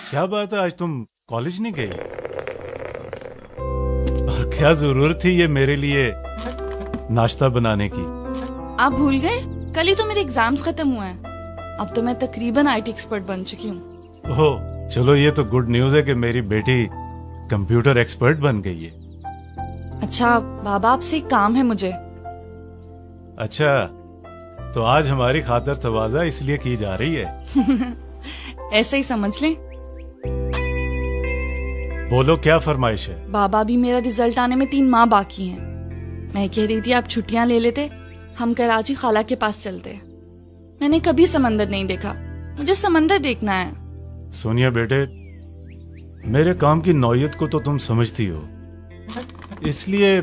क्या बात है, आज तुम कॉलेज नहीं गई? और क्या जरूरत थी ये मेरे लिए नाश्ता बनाने की? आप भूल गए, कल ही तो मेरे एग्जाम्स खत्म हुए हैं। अब तो मैं तकरीबन आईटी एक्सपर्ट बन चुकी हूँ। ओह चलो, ये तो गुड न्यूज है कि मेरी बेटी कंप्यूटर एक्सपर्ट बन गई है। अच्छा बाबा, आपसे एक काम है मुझे। अच्छा, तो आज हमारी खातर तवाज़ा इसलिए की जा रही है? ऐसे ही समझ लें। बोलो क्या फरमाइश है? बाबा, भी मेरा रिजल्ट आने में 3 माह बाकी हैं। मैं कह रही थी आप छुट्टियां ले लेते, हम कराची खाला के पास चलते। मैंने कभी समंदर नहीं देखा, मुझे समंदर देखना है। सोनिया बेटे, मेरे काम की नौयत को तो तुम समझती हो, इसलिए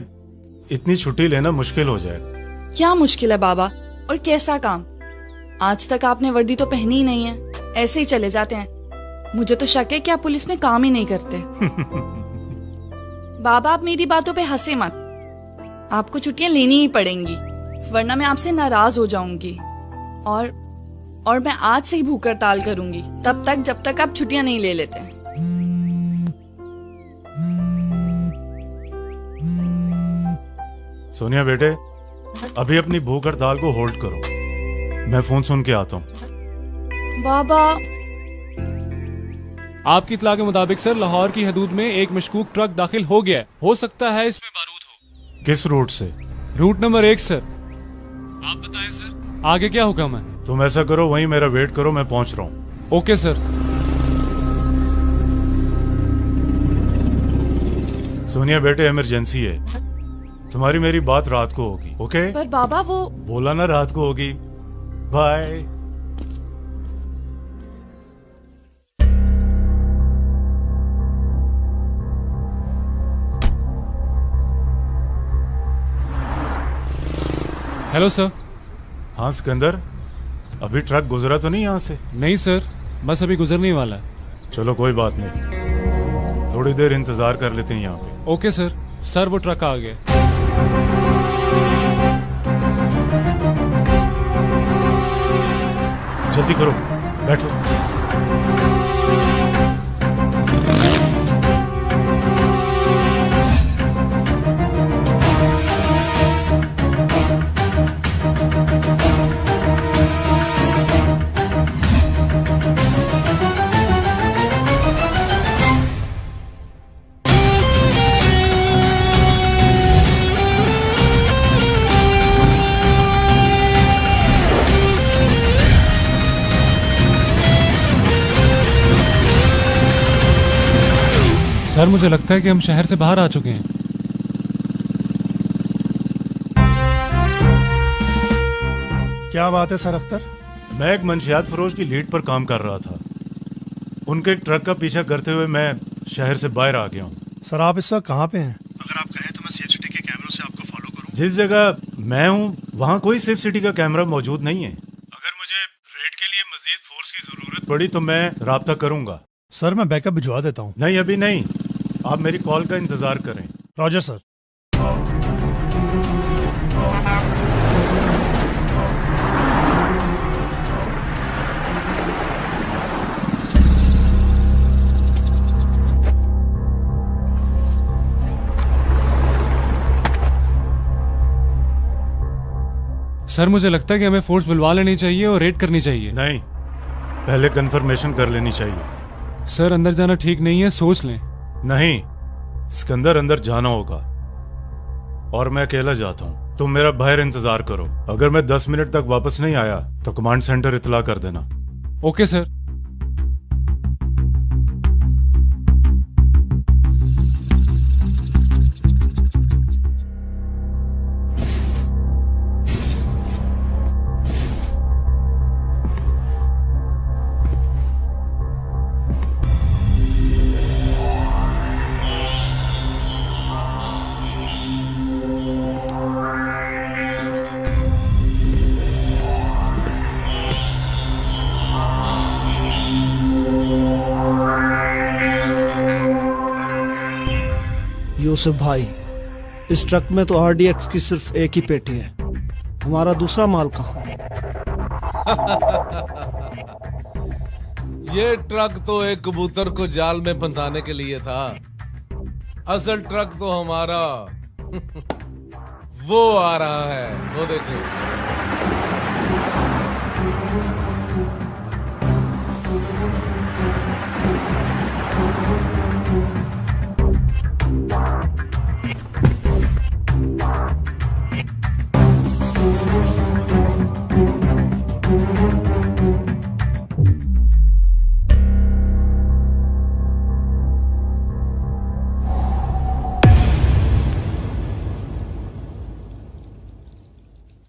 इतनी छुट्टी लेना मुश्किल हो जाएगा। क्या मुश्किल है बाबा, और कैसा काम? आज तक आपने वर्दी तो पहनी ही नहीं है, ऐसे ही चले जाते हैं। मुझे तो शक है कि आप पुलिस में काम ही नहीं करते। बाबा, आप मेरी बातों पे हंसे मत। आपको छुट्टियां लेनी ही पड़ेंगी, वरना मैं आपसे नाराज हो जाऊंगी। और मैं आज से ही भूख हड़ताल करूंगी, तब तक जब तक आप छुट्टियां नहीं ले लेते। सोनिया बेटे, अभी अपनी भूख हड़ताल को होल्ड करो, मैं फोन सुन के आता हूँ। बाबा, आपकी इत्तला के मुताबिक सर, लाहौर की हदूद में एक मशकूक ट्रक दाखिल हो गया है। हो सकता है इसमें बारूद हो। किस रूट से? Route number 1 sir. आप बताएं सर, आगे क्या हुक्म है? तुम ऐसा करो, वहीं मेरा वेट करो, मैं पहुंच रहा हूँ। Okay sir. सोनिया बेटे, इमरजेंसी है, तुम्हारी मेरी बात रात को होगी, ओके? पर बाबा वो बोला ना रात को होगी। बाय। Hello sir. हाँ सिकंदर, अभी ट्रक गुजरा तो नहीं यहाँ से? नहीं सर, बस अभी गुजरने ही वाला है। चलो कोई बात नहीं, थोड़ी देर इंतजार कर लेते हैं यहाँ पे। Okay sir. सर वो ट्रक आ गया। जल्दी करो, बैठो। सर मुझे लगता है कि हम शहर से बाहर आ चुके हैं। क्या बात है सर अख्तर? मैं एक मंशियात फरोश की लीड पर काम कर रहा था, उनके एक ट्रक का पीछा करते हुए मैं शहर से बाहर आ गया हूँ। सर आप इस वक्त कहाँ पे हैं? अगर आप कहें तो मैं सेफ सिटी के कैमरों से आपको फॉलो करूँ। जिस जगह मैं हूँ वहाँ कोई सेफ सिटी का कैमरा मौजूद नहीं है। अगर मुझे रेड के लिए मजीद फोर्स की जरूरत पड़ी तो मैं राब्ता करूंगा। सर मैं बैकअप भिजवा देता हूँ। नहीं अभी नहीं, आप मेरी कॉल का इंतजार करें। Roger sir. सर मुझे लगता है कि हमें फोर्स बुलवा लेनी चाहिए और रेड करनी चाहिए। नहीं, पहले कंफर्मेशन कर लेनी चाहिए। सर अंदर जाना ठीक नहीं है, सोच लें। नहीं, सिकंदर अंदर जाना होगा और मैं अकेला जाता हूँ। तुम मेरा बाहर इंतजार करो, अगर मैं 10 मिनट तक वापस नहीं आया तो कमांड सेंटर इतला कर देना। Okay sir. यूसुफ भाई, इस ट्रक में तो आरडीएक्स की सिर्फ एक ही पेटी है, हमारा दूसरा माल कहाँ है? ये ट्रक तो एक कबूतर को जाल में फंसाने के लिए था। असल ट्रक तो हमारा वो आ रहा है, वो देखो।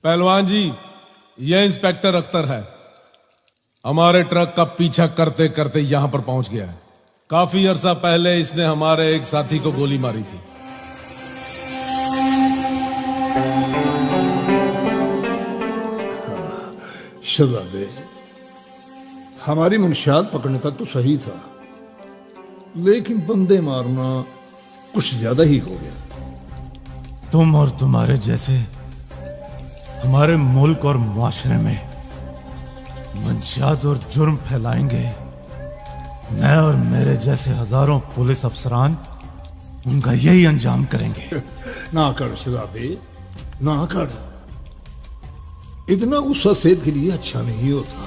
पहलवान जी, ये इंस्पेक्टर अख्तर है। हमारे ट्रक का पीछा करते करते यहां पर पहुंच गया है। काफी अरसा पहले इसने हमारे एक साथी को गोली मारी थी। शहजादे, हमारी मंशियात पकड़ने तक तो सही था, लेकिन बंदे मारना कुछ ज्यादा ही हो गया। तुम और तुम्हारे जैसे हमारे मुल्क और मुआशरे में मंशियात और जुर्म फैलाएंगे। मैं और मेरे जैसे हजारों पुलिस अफसरान उनका यही अंजाम करेंगे। ना कर शहजादे, ना कर। इतना गुस्सा सेहत के लिए अच्छा नहीं होता।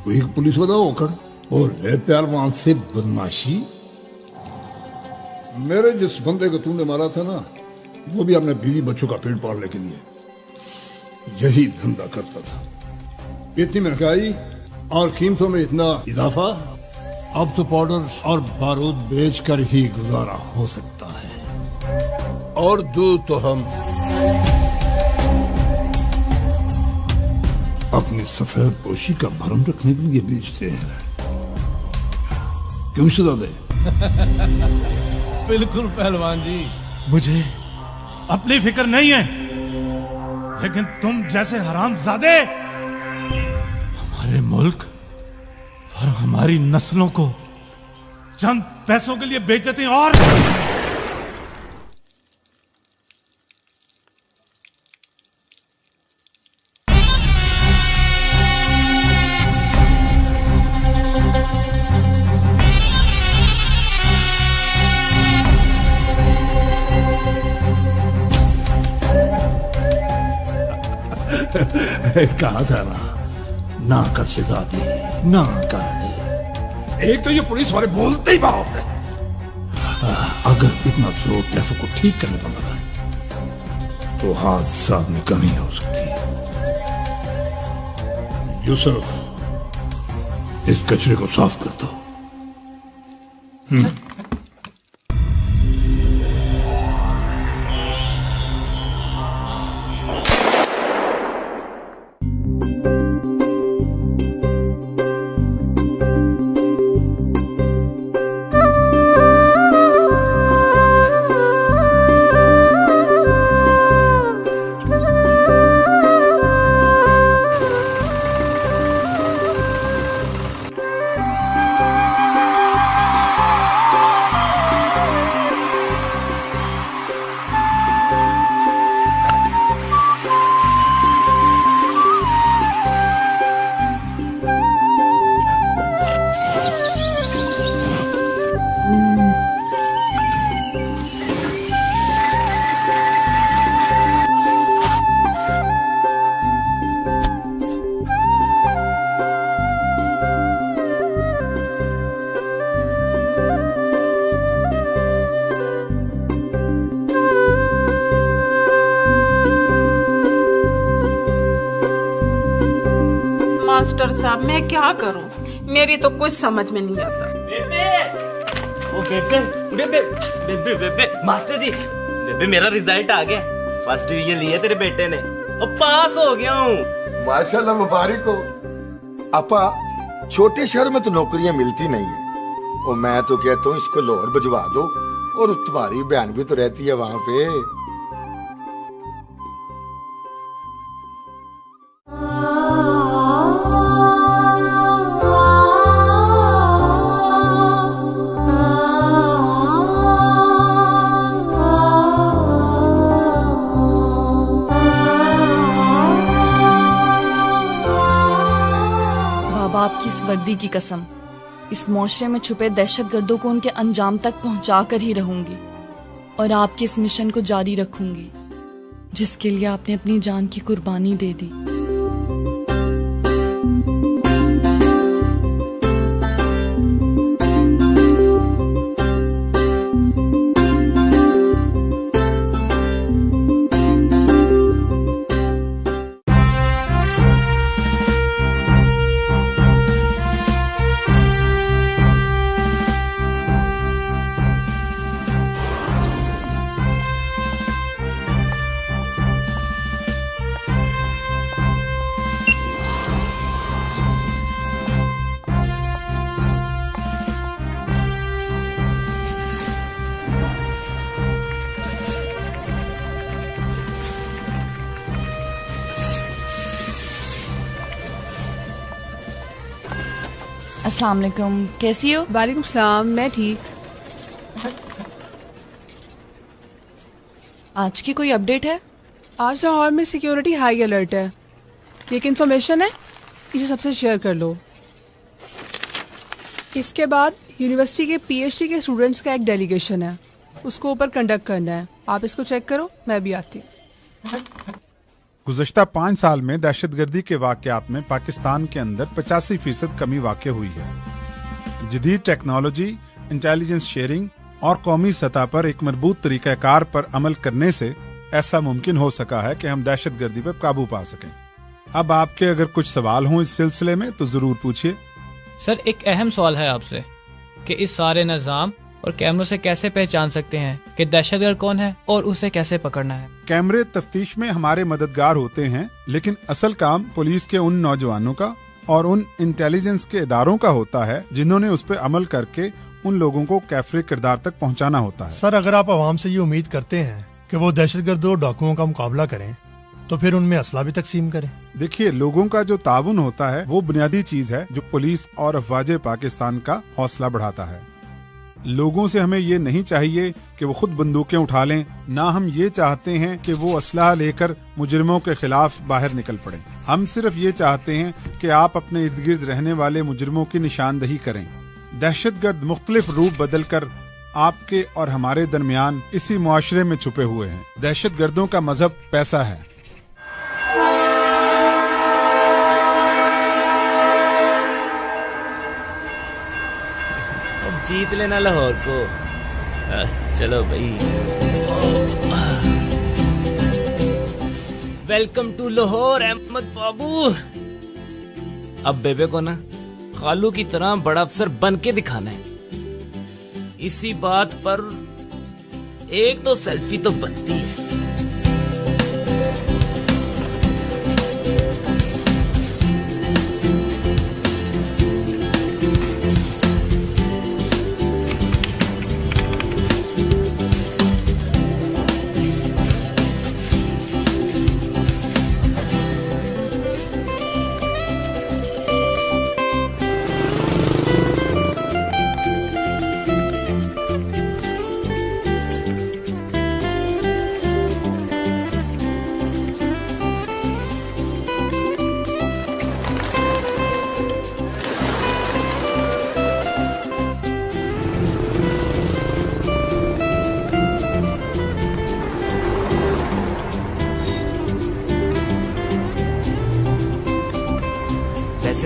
कोई एक पुलिस वाला होकर और ले पहलवान से बदमाशी। मेरे जिस बंदे को तूने मारा था ना, वो भी अपने बीवी बच्चों का पेट पालने के लिए यही धंधा करता था। इतनी महंगाई और कीमतों में इतना इजाफा, अब तो पाउडर और बारूद बेचकर ही गुजारा हो सकता है। और दूध तो हम अपनी सफेद पोशी का भरम रखने के लिए बेचते हैं। क्यों शहजादे? बिल्कुल पहलवान जी। मुझे अपनी फिक्र नहीं है, लेकिन तुम जैसे हरामजादे हमारे मुल्क और हमारी नस्लों को चंद पैसों के लिए बेच देते हैं। और कहा था ना कर शहजादी, ना कर। एक तो ये पुलिस वाले बोलते ही बहुत है। अगर इतना जोर ट्रैफिक को ठीक करने पर लगा है तो हादसा में कमी हो सकती है। यूसुफ, इस कचरे को साफ कर दो। मास्टर साहब, मैं क्या करूं? मेरी तो कुछ समझ में नहीं आता। बेबे, ओ बेबे, बेबे, बेबे, बेबे, मास्टर जी, बेबे मेरा रिजल्ट आ गया। फर्स्ट डिवीजन लिया तेरे बेटे ने और पास हो गया हूँ। माशाल्लाह, मुबारक हो। अपा, छोटे शहर में तो नौकरियां मिलती नहीं है, और मैं तो कहता हूँ इसको लाहौर भिजवा दो, और तुम्हारी बहन भी तो रहती है वहां पे। बाबा, आपकी इस वर्दी की कसम, इस मुआशरे में छुपे दहशतगर्दों को उनके अंजाम तक पहुंचा कर ही रहूंगी और आपके इस मिशन को जारी रखूंगी जिसके लिए आपने अपनी जान की कुर्बानी दे दी। अस्सलाम वालेकुम, कैसी हो? वालेकुम सलाम, मैं ठीक। आज की कोई अपडेट है? आज लाहौर में सिक्योरिटी हाई अलर्ट है। एक इन्फॉर्मेशन है, इसे सबसे शेयर कर लो। इसके बाद यूनिवर्सिटी के पीएचडी के स्टूडेंट्स का एक डेलीगेशन है, उसको ऊपर कंडक्ट करना है। आप इसको चेक करो, मैं भी आती हूँ। गुज़श्ता 5 साल में दहशतगर्दी के वाक़यात में पाकिस्तान के अंदर 85% कमी वाक़ हुई है। जदीद टेक्नोलॉजी, इंटेलिजेंस शेयरिंग और कौमी सतह पर एक मजबूत तरीक़ाकार पर अमल करने से ऐसा मुमकिन हो सका है कि हम दहशतगर्दी पर काबू पा सकें। अब आपके अगर कुछ सवाल हों इस सिलसिले में तो ज़रूर पूछिए। सर, एक अहम सवाल है आपसे कि इस सारे निज़ाम और कैमरों से कैसे पहचान सकते हैं कि दहशतगर्द कौन है और उसे कैसे पकड़ना है? कैमरे तफ्तीश में हमारे मददगार होते हैं, लेकिन असल काम पुलिस के उन नौजवानों का और उन इंटेलिजेंस के इदारों का होता है जिन्होंने उस पर अमल करके उन लोगों को कैफरे किरदार तक पहुंचाना होता है। सर, अगर आप आवाम से ये उम्मीद करते हैं कि वो दहशतगर्दों और डाकुओं का मुकाबला करें तो फिर उनमें असला भी तकसीम करें। देखिए, लोगों का जो ताउन होता है वो बुनियादी चीज है जो पुलिस और अफवाज पाकिस्तान का हौसला बढ़ाता है। लोगों से हमें ये नहीं चाहिए कि वो खुद बंदूकें उठा लें, ना हम ये चाहते हैं कि वो असलहा लेकर मुजरिमों के खिलाफ बाहर निकल पड़ें। हम सिर्फ ये चाहते हैं कि आप अपने इर्द गिर्द रहने वाले मुजरिमों की निशानदही करें। दहशतगर्द मुख्तलिफ रूप बदल कर आपके और हमारे दरमियान इसी मुआशरे में छुपे हुए हैं। दहशतगर्दों का मजहब पैसा है। जीत लेना लाहौर को। चलो भाई, वेलकम टू लाहौर अहमद बाबू। अब बेबे को ना खालू की तरह बड़ा अफसर बन के दिखाना है। इसी बात पर एक तो सेल्फी तो बनती है।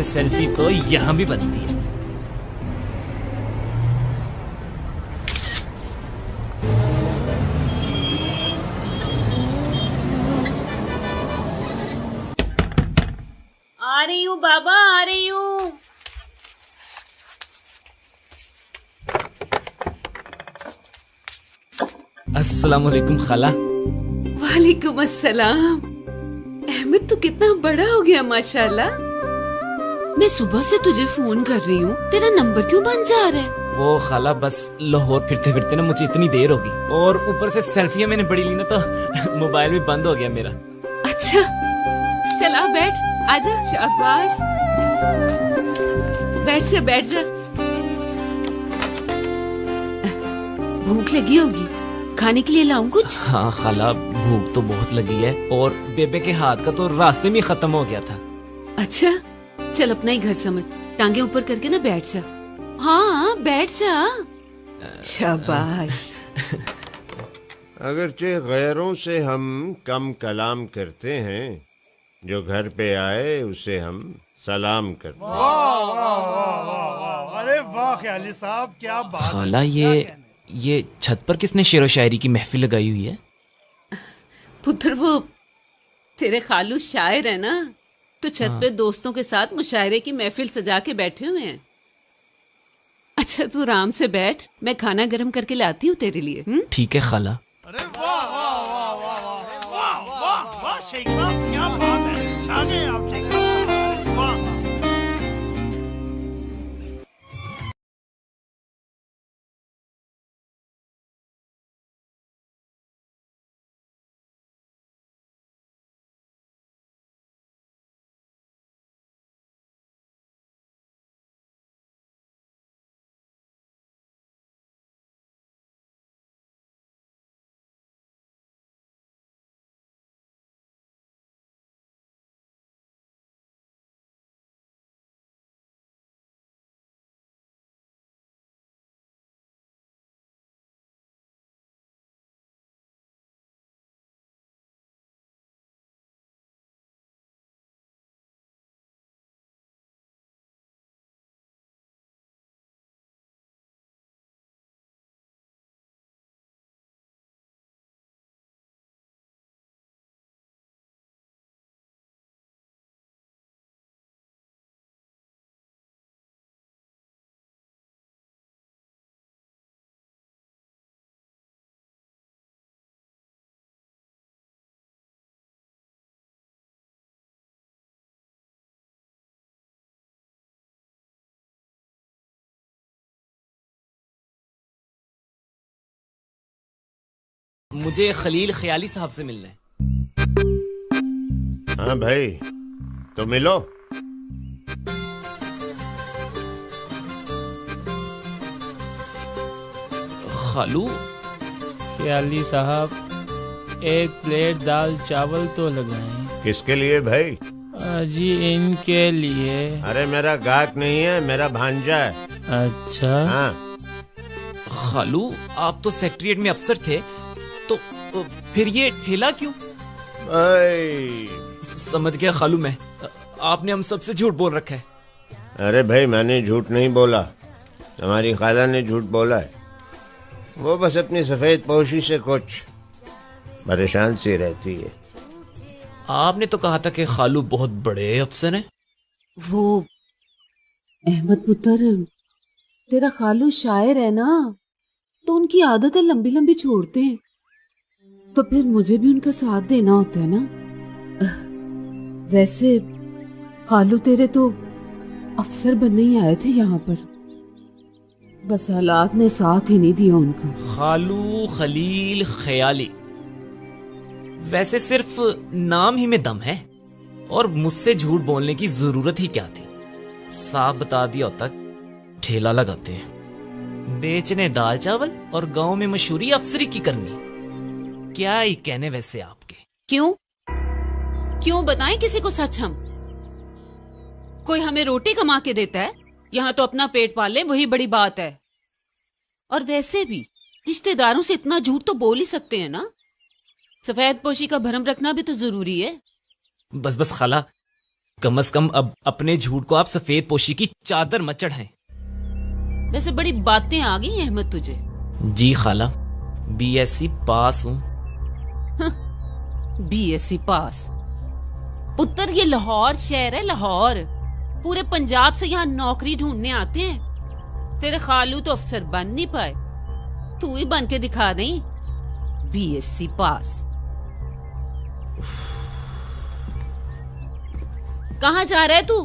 सेल्फी तो यहाँ भी बनती है। आ रही हूँ बाबा, आ रही हूँ। अस्सलाम वालेकुम खाला। वालेकुम अस्सलाम। अहमद तो कितना बड़ा हो गया माशाल्लाह। मैं सुबह से तुझे फोन कर रही हूँ, तेरा नंबर क्यों बंद जा रहा है? वो खाला बस लाहौर फिरते फिरते ना मुझे इतनी देर होगी और ऊपर से सेल्फियां मैंने बड़ी ली ना तो मोबाइल भी बंद हो गया मेरा। अच्छा चल आ बैठ, आजा, शाबाश, बैठ जा। भूख लगी होगी, खाने के लिए लाऊं कुछ? हाँ खाला, भूख तो बहुत लगी है और बेबे के हाथ का तो रास्ते में खत्म हो गया था। अच्छा चल अपना ही घर समझ, टांगे ऊपर करके ना बैठ जा। हाँ बैठ जा। शाबाश। अगरचे गैरों से हम कम कलाम करते हैं, जो घर पे आए उसे हम सलाम करते हैं। वाह वाह वाह वाह वाह, अरे वाह ख्याली साहब, क्या बात। खाला ये छत पर किसने शेर व शायरी की महफिल लगाई हुई है? पुत्र वो तेरे खालू शायर है ना, तो छत पे दोस्तों के साथ मुशायरे की महफिल सजा के बैठे हुए हैं। अच्छा तू आराम से बैठ, मैं खाना गर्म करके लाती हूँ तेरे लिए। ठीक है खाला। अरे वाह वाह वाह वाह वाह वाह वाह वाह शेख साहब, क्या बात है, छा गए आप शेख साहब, वाह। मुझे खलील ख्याली साहब से मिलना है। हाँ भाई, तो मिलो। खालू। ख्याली साहब, एक प्लेट दाल चावल तो लगाएं। किसके लिए भाई? जी इनके लिए। अरे मेरा गाहक नहीं है, मेरा भांजा है। अच्छा। हाँ। खालू आप तो सेक्रेटरीट में अफसर थे, तो फिर ये ठेला क्यों? समझ गया खालू मैं, आपने हम सबसे झूठ बोल रखा है। अरे भाई मैंने झूठ नहीं बोला, हमारी खाला ने झूठ बोला है। वो बस अपनी सफेद पोशी से कुछ परेशान सी रहती है। आपने तो कहा था कि खालू बहुत बड़े अफसर हैं। वो अहमद पुत्र, तेरा खालू शायर है ना, तो उनकी आदत है लंबी लंबी छोड़ते हैं, तो फिर मुझे भी उनका साथ देना होता है ना। वैसे खालू तेरे तो अफसर बनने ही आए थे यहाँ पर, बस हालात ने साथ ही नहीं दिया उनका। खालू खलील ख्याली, वैसे सिर्फ नाम ही में दम है, और मुझसे झूठ बोलने की जरूरत ही क्या थी। साफ बता दिया तक ठेला लगाते हैं, बेचने दाल चावल और गांव में मशहूरी अफसरी की करनी। क्या ही कहने वैसे आपके। क्यों क्यों बताएं किसी को सच? हम कोई हमें रोटी कमा के देता है? यहाँ तो अपना पेट पाले वही बड़ी बात है। और वैसे भी रिश्तेदारों से इतना झूठ तो बोल ही सकते हैं ना। सफेद पोशी का भरम रखना भी तो जरूरी है। बस बस खाला, कम से कम अब अपने झूठ को आप सफेद पोशी की चादर मत चढ़ाएं। वैसे बड़ी बातें आ गई अहमद तुझे। जी खाला, BSc पास हूँ। BSc पास? पुत्र ये लाहौर शहर है, लाहौर। पूरे पंजाब से यहाँ नौकरी ढूंढने आते हैं। तेरे खालू तो अफसर बन नहीं पाए, तू ही बन के दिखा नहीं। BSc पास। कहाँ जा रहा है तू?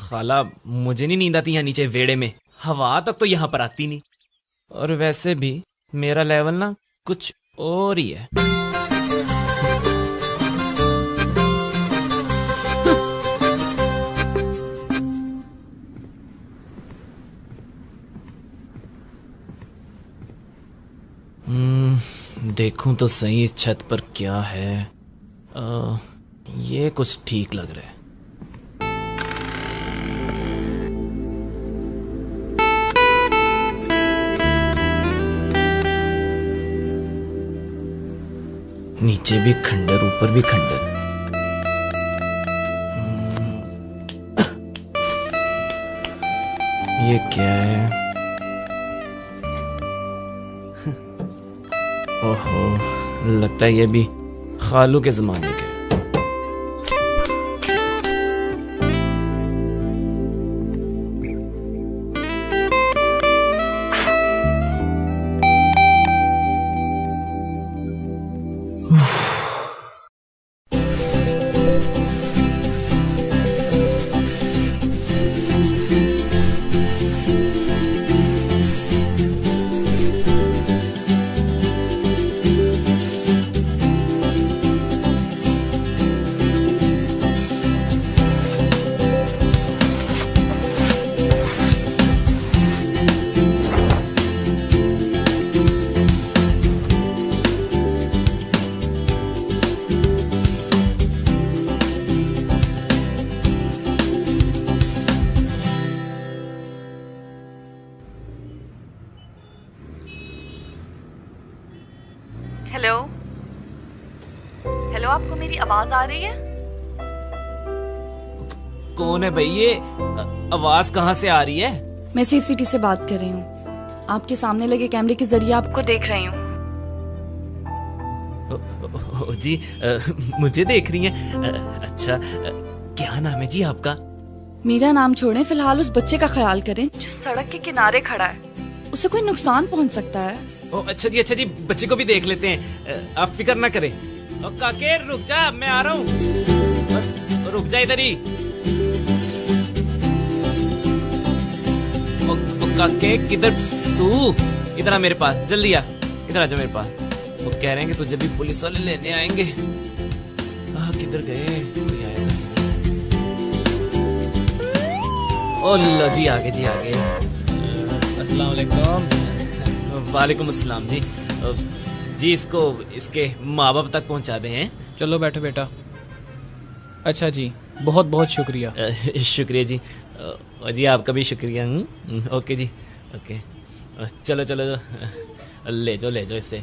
खाला मुझे नहीं नींद आती यहाँ नीचे वेड़े में, हवा तक तो यहाँ पर आती नहीं। और वैसे भी मेरा लेवल ना कुछ और ही है। देखूं तो सही इस छत पर क्या है। ये कुछ ठीक लग रहा है। नीचे भी खंडर, ऊपर भी खंडर। ये क्या है? ओहो, लगता है ये भी खालू के जमाने के। हेलो हेलो, आपको मेरी आवाज आ रही है? कौन है भाई ये? आवाज कहाँ से आ रही है? मैं सेफ सिटी से बात कर रही हूँ। आपके सामने लगे कैमरे के जरिए आपको देख रही हूँ। जी, मुझे देख रही हैं? अच्छा, क्या नाम है जी आपका? मेरा नाम छोड़ें, फिलहाल उस बच्चे का ख्याल करें जो सड़क के किनारे खड़ा है। उसे कोई नुकसान पहुंच सकता है। अच्छा जी, बच्चे को भी देख लेते हैं, आप फिक्र ना करें। काके रुक जा, मैं आ रहा हूँ। रुक जा इधर ही। काके किधर? तू इधर आ मेरे पास, जल्दी आ, इधर आ जा मेरे पास। वो कह रहे हैं कि तुझे भी पुलिस वाले लेने आएंगे। किधर गए? कोई आएगा? ओ लो जी, आगे जी आगे। अस्सलाम वालेकुम। वालेकुम अस्सलाम जी। जी, इसको इसके माँ बाप तक पहुँचा दे हैं। चलो बैठो बेटा। अच्छा जी, बहुत बहुत शुक्रिया। शुक्रिया जी। जी आपका भी शुक्रिया। ओके जी, ओके। चलो चलो, ले जाओ इसे।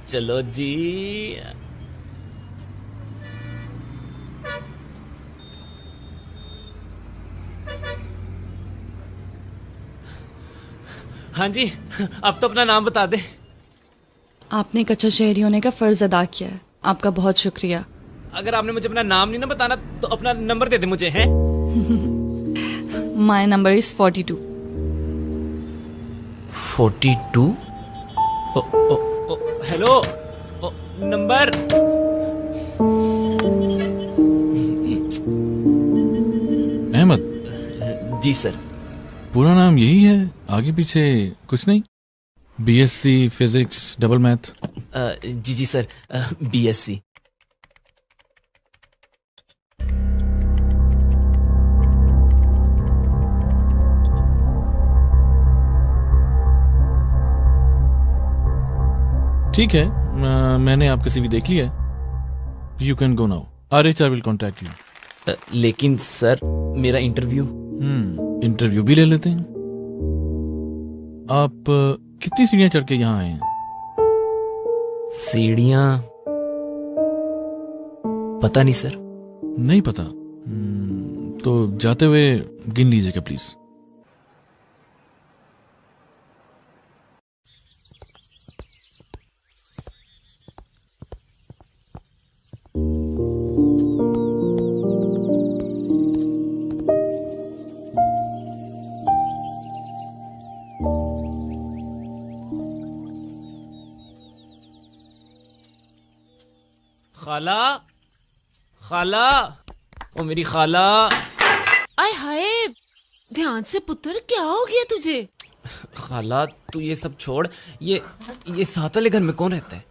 चलो जी। हाँ जी, अब तो अपना नाम बता दे। आपने एक अच्छा शहरी होने का फर्ज अदा किया है, आपका बहुत शुक्रिया। अगर आपने मुझे अपना नाम नहीं ना बताना तो अपना नंबर दे दे मुझे, हैं? My number is 42। 42? Hello, number. Ahmad. जी सर। पूरा नाम यही है, आगे पीछे कुछ नहीं? BSc physics double math? जी सर, बीएससी। ठीक है, मैंने आपका सीवी देख लिया है। You can go now. Our HR will contact you. लेकिन सर, मेरा इंटरव्यू। इंटरव्यू भी ले लेते हैं। आप कितनी सीढ़ियां चढ़ के यहाँ आए हैं? सीढ़ियां पता नहीं सर। नहीं पता? तो जाते हुए गिन लीजिएगा प्लीज। खाला, खाला, ओ मेरी खाला। आय हाय, ध्यान से पुत्र, क्या हो गया तुझे? खाला, तू ये सब छोड़। ये साथ वाले घर में कौन रहता है?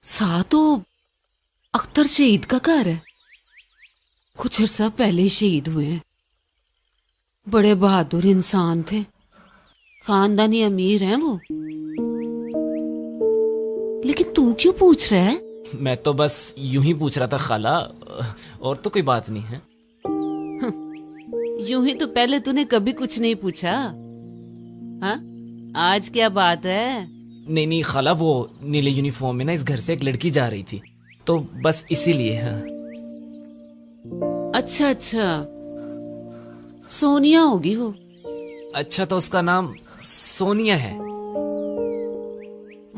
साथ तो अख्तर शहीद का घर है। कुछ अर्सा पहले ही शहीद हुए हैं। बड़े बहादुर इंसान थे, खानदानी अमीर हैं वो। लेकिन तू क्यों पूछ रहा है? मैं तो बस यूं ही पूछ रहा था खाला, और तो कोई बात नहीं है। यूं ही तो पहले तूने कभी कुछ नहीं पूछा। हाँ, आज क्या बात है? नहीं नहीं खाला, वो नीले यूनिफॉर्म में ना इस घर से एक लड़की जा रही थी, तो बस इसीलिए। हाँ अच्छा अच्छा, सोनिया होगी वो। अच्छा, तो उसका नाम सोनिया है।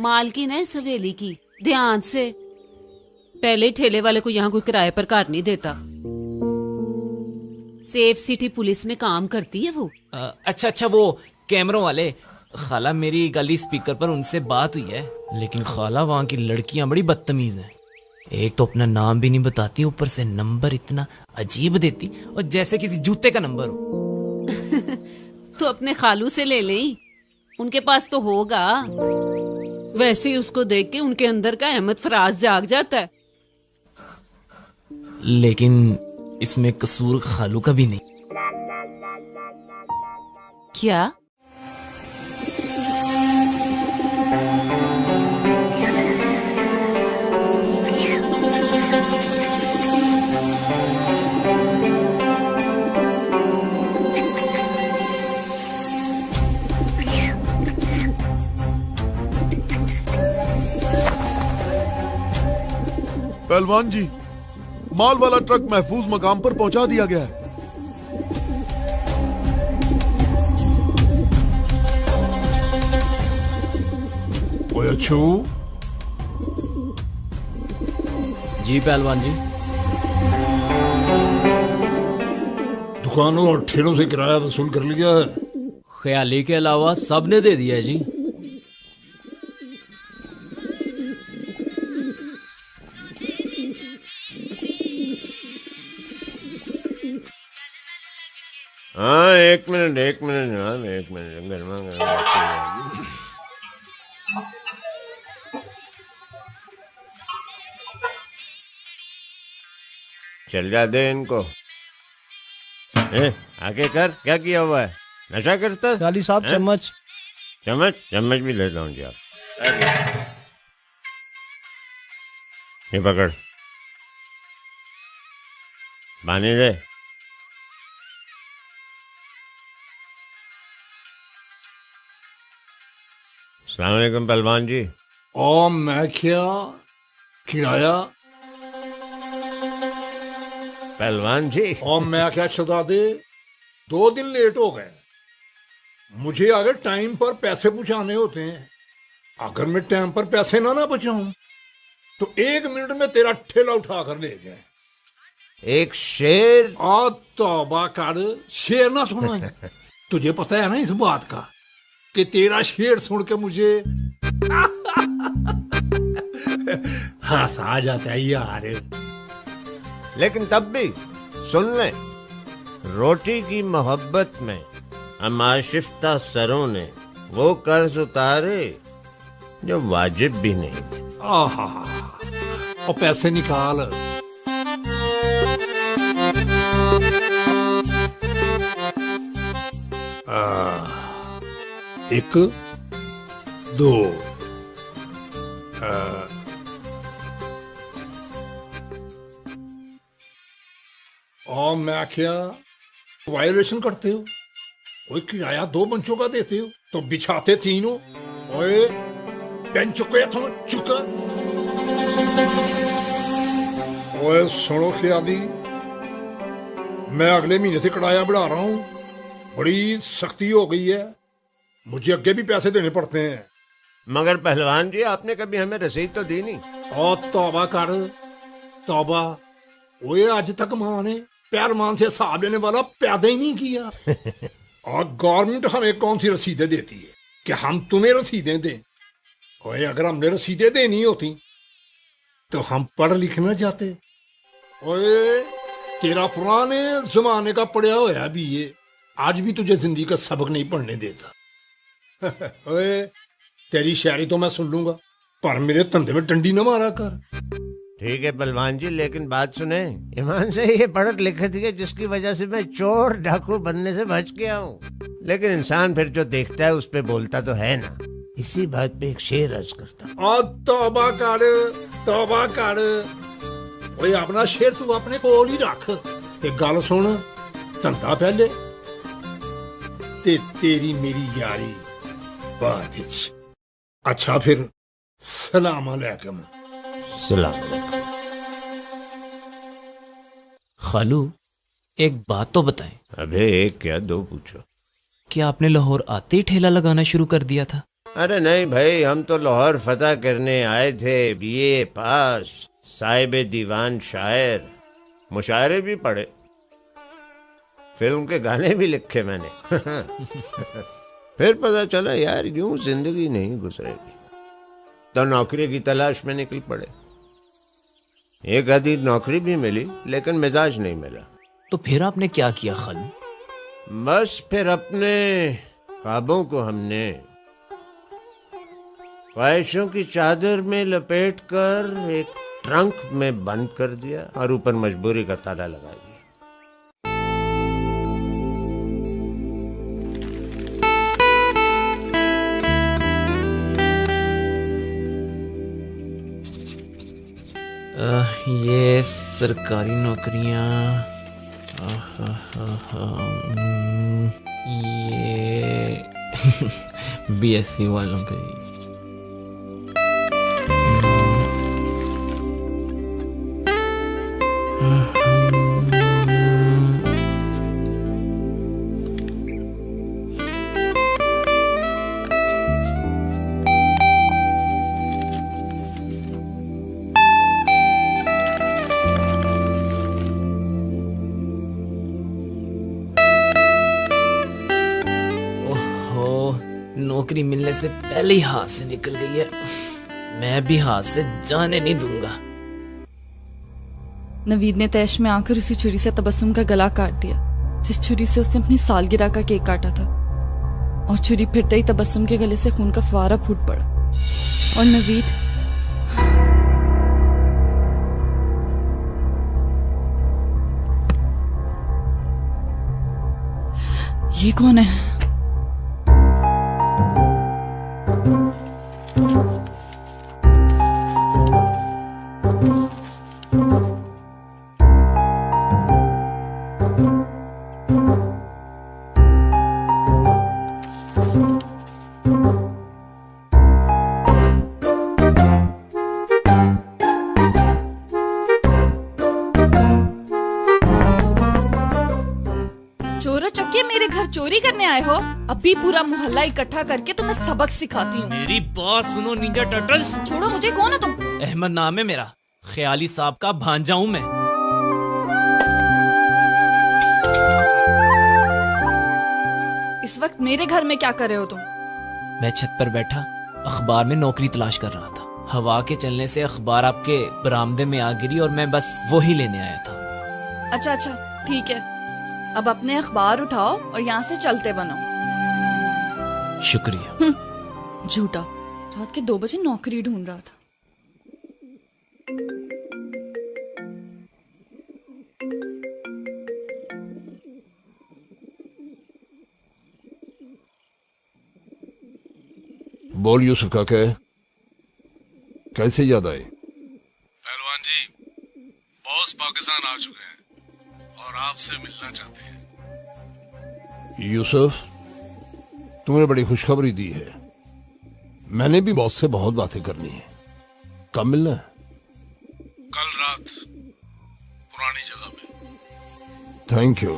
मालकिन है इस हवेली की, ध्यान से। पहले ठेले वाले को यहाँ कोई किराए पर कार नहीं देता। सेफ सिटी पुलिस में काम करती है वो। अच्छा अच्छा, वो कैमरों वाले। खाला, मेरी गली स्पीकर पर उनसे बात हुई है, लेकिन खाला वहाँ की लड़कियां बड़ी बदतमीज हैं। एक तो अपना नाम भी नहीं बताती, ऊपर से नंबर इतना अजीब देती, और जैसे किसी जूते का नंबर हो। तो अपने खालू से ले लें, उनके पास तो होगा। वैसे ही उसको देख के उनके अंदर का अहमद फराज जाग जाता है। लेकिन इसमें कसूर खालू का भी नहीं। क्या? पहलवान जी, माल वाला ट्रक महफूज मकाम पर पहुंचा दिया गया है। ओए अच्छू। जी पहलवान जी। दुकानों और ठेलों से किराया वसूल कर लिया है? ख्याली के अलावा सब ने दे दिया है जी। हाँ, एक मिनट जनाब, एक मिनट। गर्मा गर्मा चल जा दे इनको। आगे कर, क्या किया हुआ है? नशा करता? काली साहब चम्मच। चम्मच भी लेता हूँ जी। आप ये पकड़, पानी दे। अस्सलाम वालेकुम पहलवान जी। और मैं क्या किराया? पहलवान जी। और मैं क्या शहजादे, 2 दिन लेट हो गए। मुझे अगर टाइम पर पैसे पहुंचाने होते हैं, अगर मैं टाइम पर पैसे ना पहुंचाऊं तो 1 मिनट में तेरा ठेला उठा कर ले जाए। एक शेर? तौबा कर, शेर ना सुना है। तुझे पता है ना इस बात का कि तेरा शेर सुन के मुझे हंस आ जाता है यार। लेकिन तब भी सुन ले, रोटी की मोहब्बत में हम आशिफ्ता सरों ने वो कर्ज उतारे जो वाजिब भी नहीं थे। आहा, और पैसे निकाल। एक, दो, और मैं क्या वायलेशन करते हो? कोई किराया 2 बंचों का देते हो तो बिछाते 3। ओए बेंच को चुका। ओए सुनो ख्याली, मैं अगले महीने से किराया बढ़ा रहा हूँ। बड़ी सख्ती हो गई है, मुझे आगे भी पैसे देने पड़ते हैं। मगर पहलवान जी, आपने कभी हमें रसीद तो दी नहीं। और तौबा कर, तौबा। ओए आज तक माँ ने पैरमान से हिसाब लेने वाला पैदा ही नहीं किया। और गवर्नमेंट हमें कौन सी रसीदें देती है कि हम तुम्हें रसीदें दें? ओए अगर हमने रसीदें देनी होती तो हम पढ़ लिखना जाते। ओए तेरा पुराने जमाने का पढ़ा होया भी ये आज भी तुझे जिंदगी का सबक नहीं पढ़ने देता। ओए तेरी शायरी तो मैं सुन लूंगा, पर मेरे धंधे में डंडी न मारा कर। ठीक है पहलवान जी, लेकिन बात सुने, ईमान से ये पढ़त लिखत है जिसकी वजह से मैं चोर डाकू बनने से बच गया हूँ। लेकिन इंसान फिर जो देखता है उस पे बोलता तो है ना। इसी बात पे एक शेर अर्ज करता। तौबा कर, तौबा कर। ओए अपना शेर तू अपने कोल ही रख। ते गल सुन, धंधा पहले ते तेरी मेरी यारी बाद विच। अच्छा फिर सलाम अलैकुम। सलाम। खालू एक बात तो बताएं। अबे एक क्या दो पूछो। क्या आपने लाहौर आते ही ठेला लगाना शुरू कर दिया था? अरे नहीं भाई, हम तो लाहौर फतह करने आए थे, बीए पास, साहिब दीवान शायर, मुशायरे भी पढ़े, फिल्म के गाने भी लिखे मैंने। फिर पता चला यार यूं जिंदगी नहीं गुजरेगी, तो नौकरी की तलाश में निकल पड़े। एक आधी नौकरी भी मिली लेकिन मिजाज नहीं मिला। तो फिर आपने क्या किया खालू? बस फिर अपने ख्वाबों को हमने ख्वाहिशों की चादर में लपेटकर एक ट्रंक में बंद कर दिया और ऊपर मजबूरी का ताला लगा दिया। ये सरकारी नौकरियां, ये बीएससी वालों के। नौकरी मिलने से पहले ही हाथ से निकल गई है, मैं भी हाथ से जाने नहीं दूंगा। नवीद ने तैश में आकर उसी छुरी से तबस्सुम का गला काट दिया जिस छुरी से उसने अपनी सालगिरह का केक काटा था, और छुरी फिरते ही तबस्सुम के गले से खून का फुवारा फूट पड़ा। और नवीद ये कौन है? चोरी करने आए हो? अभी पूरा मोहल्ला इकट्ठा करके तुम्हें सबक सिखाती हूँ। मेरी बात सुनो निंजा टर्टल्स। छोड़ो मुझे, कौन हो तुम? अहमद नाम है मेरा, ख्याली साहब का भांजा हूँ मैं। इस वक्त मेरे घर में क्या कर रहे हो तुम? मैं छत पर बैठा अखबार में नौकरी तलाश कर रहा था। हवा के चलने से अखबार आपके बरामदे में आ गिरी और मैं बस वो ही लेने आया था। अच्छा अच्छा ठीक है, अब अपने अखबार उठाओ और यहाँ से चलते बनो। शुक्रिया। झूठा, रात के 2 बजे नौकरी ढूंढ रहा था। बोल यूसुफ काका, कैसे याद आई? पहलवान जी, बॉस पाकिस्तान आ चुके हैं और आपसे मिलना चाहते हैं। यूसुफ, तुमने बड़ी खुशखबरी दी है। मैंने भी बॉस से बहुत बातें करनी है। कब मिलना है? कल रात पुरानी जगह में। Thank you.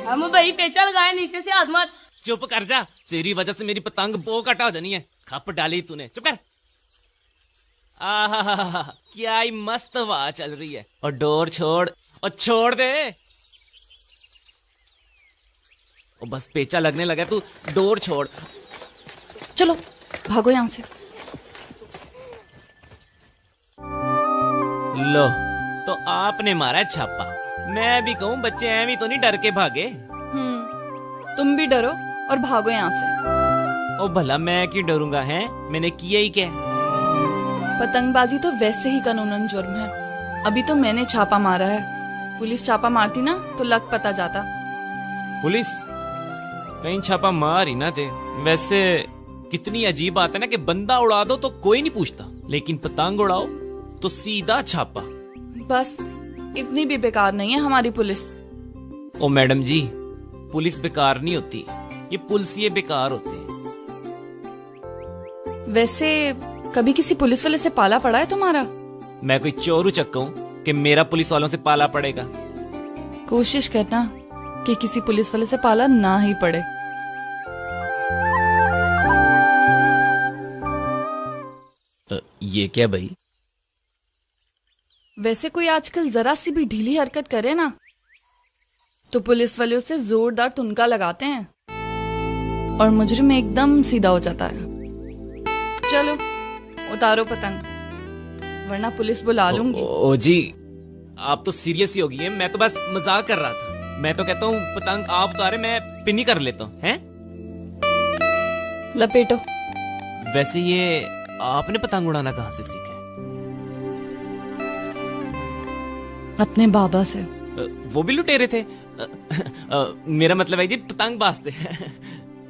हम भाई पेचा लगाए, नीचे से आजमत। चुप कर जा, तेरी वजह से मेरी पतंग बो कटा हो जानी है। खप डाली तूने, चुप कर। आहा, क्या ही मस्त हवा चल रही है। और डोर छोड़ और छोड़ दे। और बस पेचा लगने लगा, तू डोर छोड़। चलो भागो यहाँ से। लो, तो आपने मारा छापा। मैं भी कहूँ बच्चे ऐवी तो नहीं डर के भागे। तुम भी डरो और भागो यहाँ से। ओ भला मैं क्यों डरूंगा? है मैंने किया ही क्या? पतंगबाजी तो वैसे ही कानूनन जुर्म है। अभी तो मैंने छापा मारा है, पुलिस छापा मारती ना तो लग पता जाता। पुलिस कहीं छापा मार ही ना दे। वैसे कितनी अजीब बात है ना कि बंदा उड़ा दो तो कोई नहीं पूछता, लेकिन पतंग उड़ाओ तो सीधा छापा। बस इतनी भी बेकार नहीं है हमारी पुलिस। ओ मैडम जी, पुलिस बेकार नहीं होती, ये पुलिसिये बेकार होते हैं। वैसे कभी किसी पुलिस वाले से पाला पड़ा है तुम्हारा? मैं कोई चोरू चक्का हूं कि मेरा पुलिस वालों से पाला पड़ेगा? कोशिश करना कि किसी पुलिस वाले से पाला ना ही पड़े। ये क्या भाई? वैसे कोई आजकल जरा सी भी ढीली हरकत करे ना तो पुलिस वाले उसे जोरदार तुनका लगाते हैं और मुजरिम एकदम सीधा हो जाता है। चलो उतारो पतंग वरना पुलिस बुला लूंगी। ओ जी, आप तो सीरियस ही हो गई है, मैं तो बस मजाक कर रहा था। मैं तो कहता हूँ पतंग आप उतारे, मैं पिन्नी कर लेता हूँ। हैं? लपेटो। वैसे ये आपने पतंग उड़ाना कहाँ से सीखा है? अपने बाबा से। वो भी लुटेरे थे? मेरा मतलब है जी पतंग बाजते।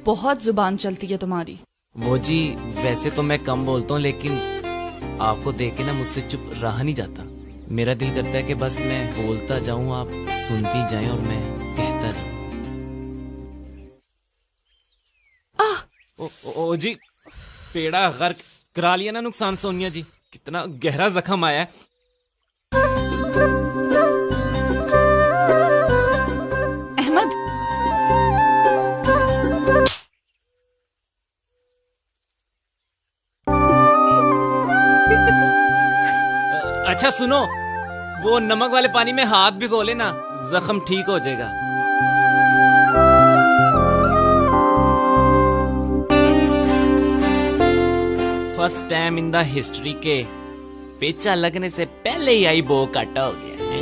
बहुत जुबान चलती है तुम्हारी। वो जी, वैसे तो मैं कम बोलता हूँ लेकिन आपको देख के ना मुझसे चुप रहा नहीं जाता। मेरा दिल करता है कि बस मैं बोलता जाऊं, आप सुनती जाएं और मैं कहता जाऊं। ओ जी, पेड़ा गर्क करा लिया ना नुकसान सोनिया जी, कितना गहरा जख्म आया है। अहमद, अच्छा सुनो, वो नमक वाले पानी में हाथ भिगो लेना, जख्म ठीक हो जाएगा। First time in the history के पेचा लगने से पहले ही आई बो काटा हो गया है।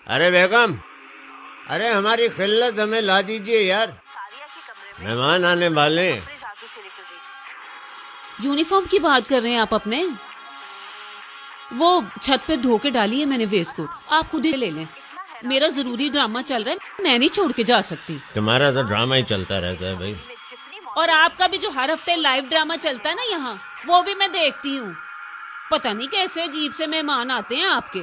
अरे बेगम, अरे हमारी खिल्लत हमें ला दीजिए यार, मेहमान आने वाले। यूनिफॉर्म की बात कर रहे हैं आप अपने? वो छत पे धो के डाली है मैंने वेस्टकोट, आप खुद ही ले लें। मेरा जरूरी ड्रामा चल रहा है, मैं नहीं छोड़ के जा सकती। तुम्हारा तो ड्रामा ही चलता रहता है भाई। और आपका भी जो हर हफ्ते लाइव ड्रामा चलता है ना यहाँ, वो भी मैं देखती हूँ। पता नहीं कैसे अजीब से मेहमान आते हैं आपके।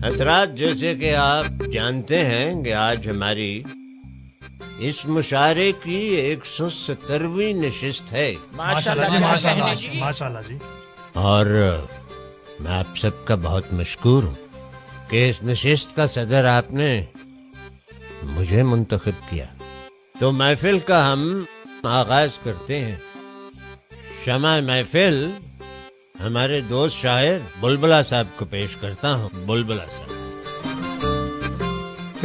असरात, जैसे कि आप जानते हैं कि आज हमारी इस मुशारे की 170वीं नशिस्त है। माशाल्लाह जी, माशाल्लाह जी, माशाल्लाह जी। और मैं आप सबका बहुत मशकूर हूँ कि इस नशिस्त का सदर आपने मुझे मुंतखब किया। तो महफिल का हम आगाज करते हैं। शमा महफिल हमारे दोस्त शायर बुलबुला साहब को पेश करता हूँ। बुलबुला साहब।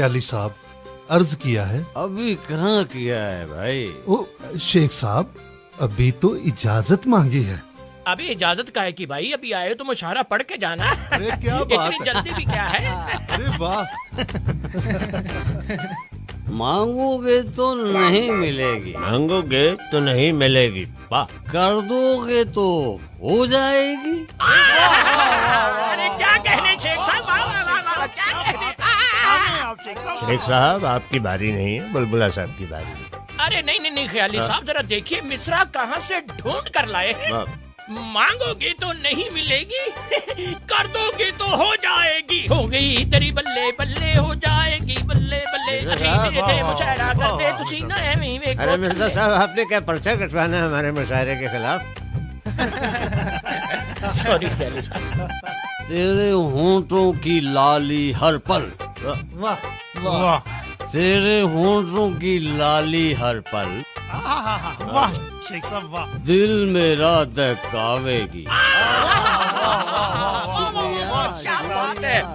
अली साहब, अर्ज किया है? अभी कहाँ किया है भाई? ओ शेख साहब, अभी तो इजाजत मांगी है। अभी इजाजत का है कि भाई अभी आए तो मुशारा पढ़ के जाना। अरे क्या बात इतनी जल्दी भी क्या है? अरे वाह। मांगोगे तो नहीं मिलेगी, मांगोगे तो नहीं मिलेगी, वाह। कर दोगे तो हो जाएगी। अरे क्या कहने शेख साहब, क्या कहने? शेख साहब, आपकी बारी नहीं है, बुलबुला साहब की बारी है। अरे नहीं नहीं नहीं, ख्याली साहब जरा देखिए मिसरा कहाँ से ढूंढ कर लाए हैं। मांगोगे तो नहीं मिलेगी, कर दोगे तो हो जाएगी। हो गई तेरी बल्ले बल्ले, हो जाएगी बल्ले बल्ले। मुशायरा कर दे तुसी ना। अरे मिर्जा साहब, आपने क्या पर्चा कटवाना है हमारे मुशायरे के खिलाफ? सॉरी ख्याली साहब। तेरे होंठों की लाली हर पल, वाह वाह, तेरे होंठों की लाली हर पल, वाह शेख साहब वाह। दिल मेरा दहकावेगी।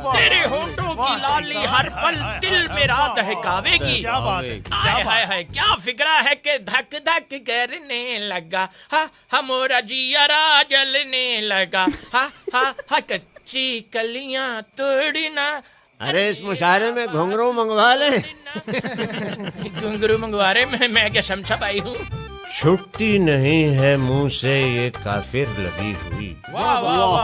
तेरे होंठों की लाली हर पल दिल मेरा दहकावेगी। हाय हाय हाय, क्या फिक्रा है कि धक धक करने लगा, हा हमारा जियरा जलने लगा, हा हा हा कच्ची कलियां तोड़ना। अरे इस मुशायरे में घुंघरू मंगवा ले। घुंघरू मंगवा रहे, मैं क्या समझा पाई हूँ। छुट्टी नहीं है मुंह से ये काफिर लगी हुई। वाह वाह वाह,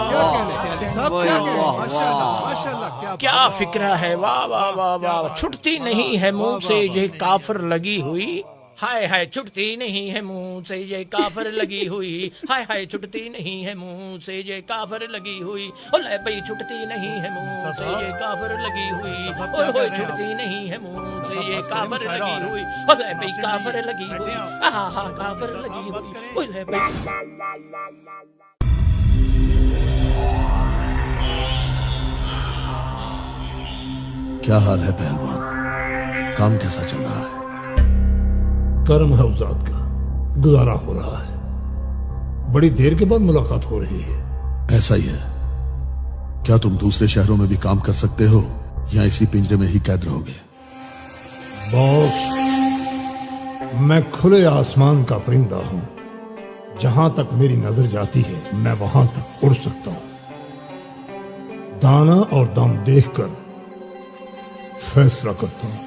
क्या फिक्रा है, वाह वाह वाह वाह। छुट्टी नहीं है मुंह से ये काफिर लगी हुई, हाय हाय छुटती नहीं है मुंह से ये काफर लगी हुई, हाय हाय छुटती नहीं है मुंह से ये काफर लगी हुई, ओले भाई छुटती नहीं है मुंह से ये काफर लगी हुई, ओए होए छुटती नहीं है मुंह से ये काफर लगी हुई, ओले भाई काफर लगी हुई, हा हा काफर लगी हुई, ओले भाई। क्या हाल है पहलवान, काम कैसा चल रहा है? कर्म है उजाद का, गुजारा हो रहा है। बड़ी देर के बाद मुलाकात हो रही है। ऐसा ही है। क्या तुम दूसरे शहरों में भी काम कर सकते हो या इसी पिंजरे में ही कैद रहोगे? बॉस, मैं खुले आसमान का परिंदा हूं। जहां तक मेरी नजर जाती है मैं वहां तक उड़ सकता हूं। दाना और दाम देखकर फैसला करता हूं।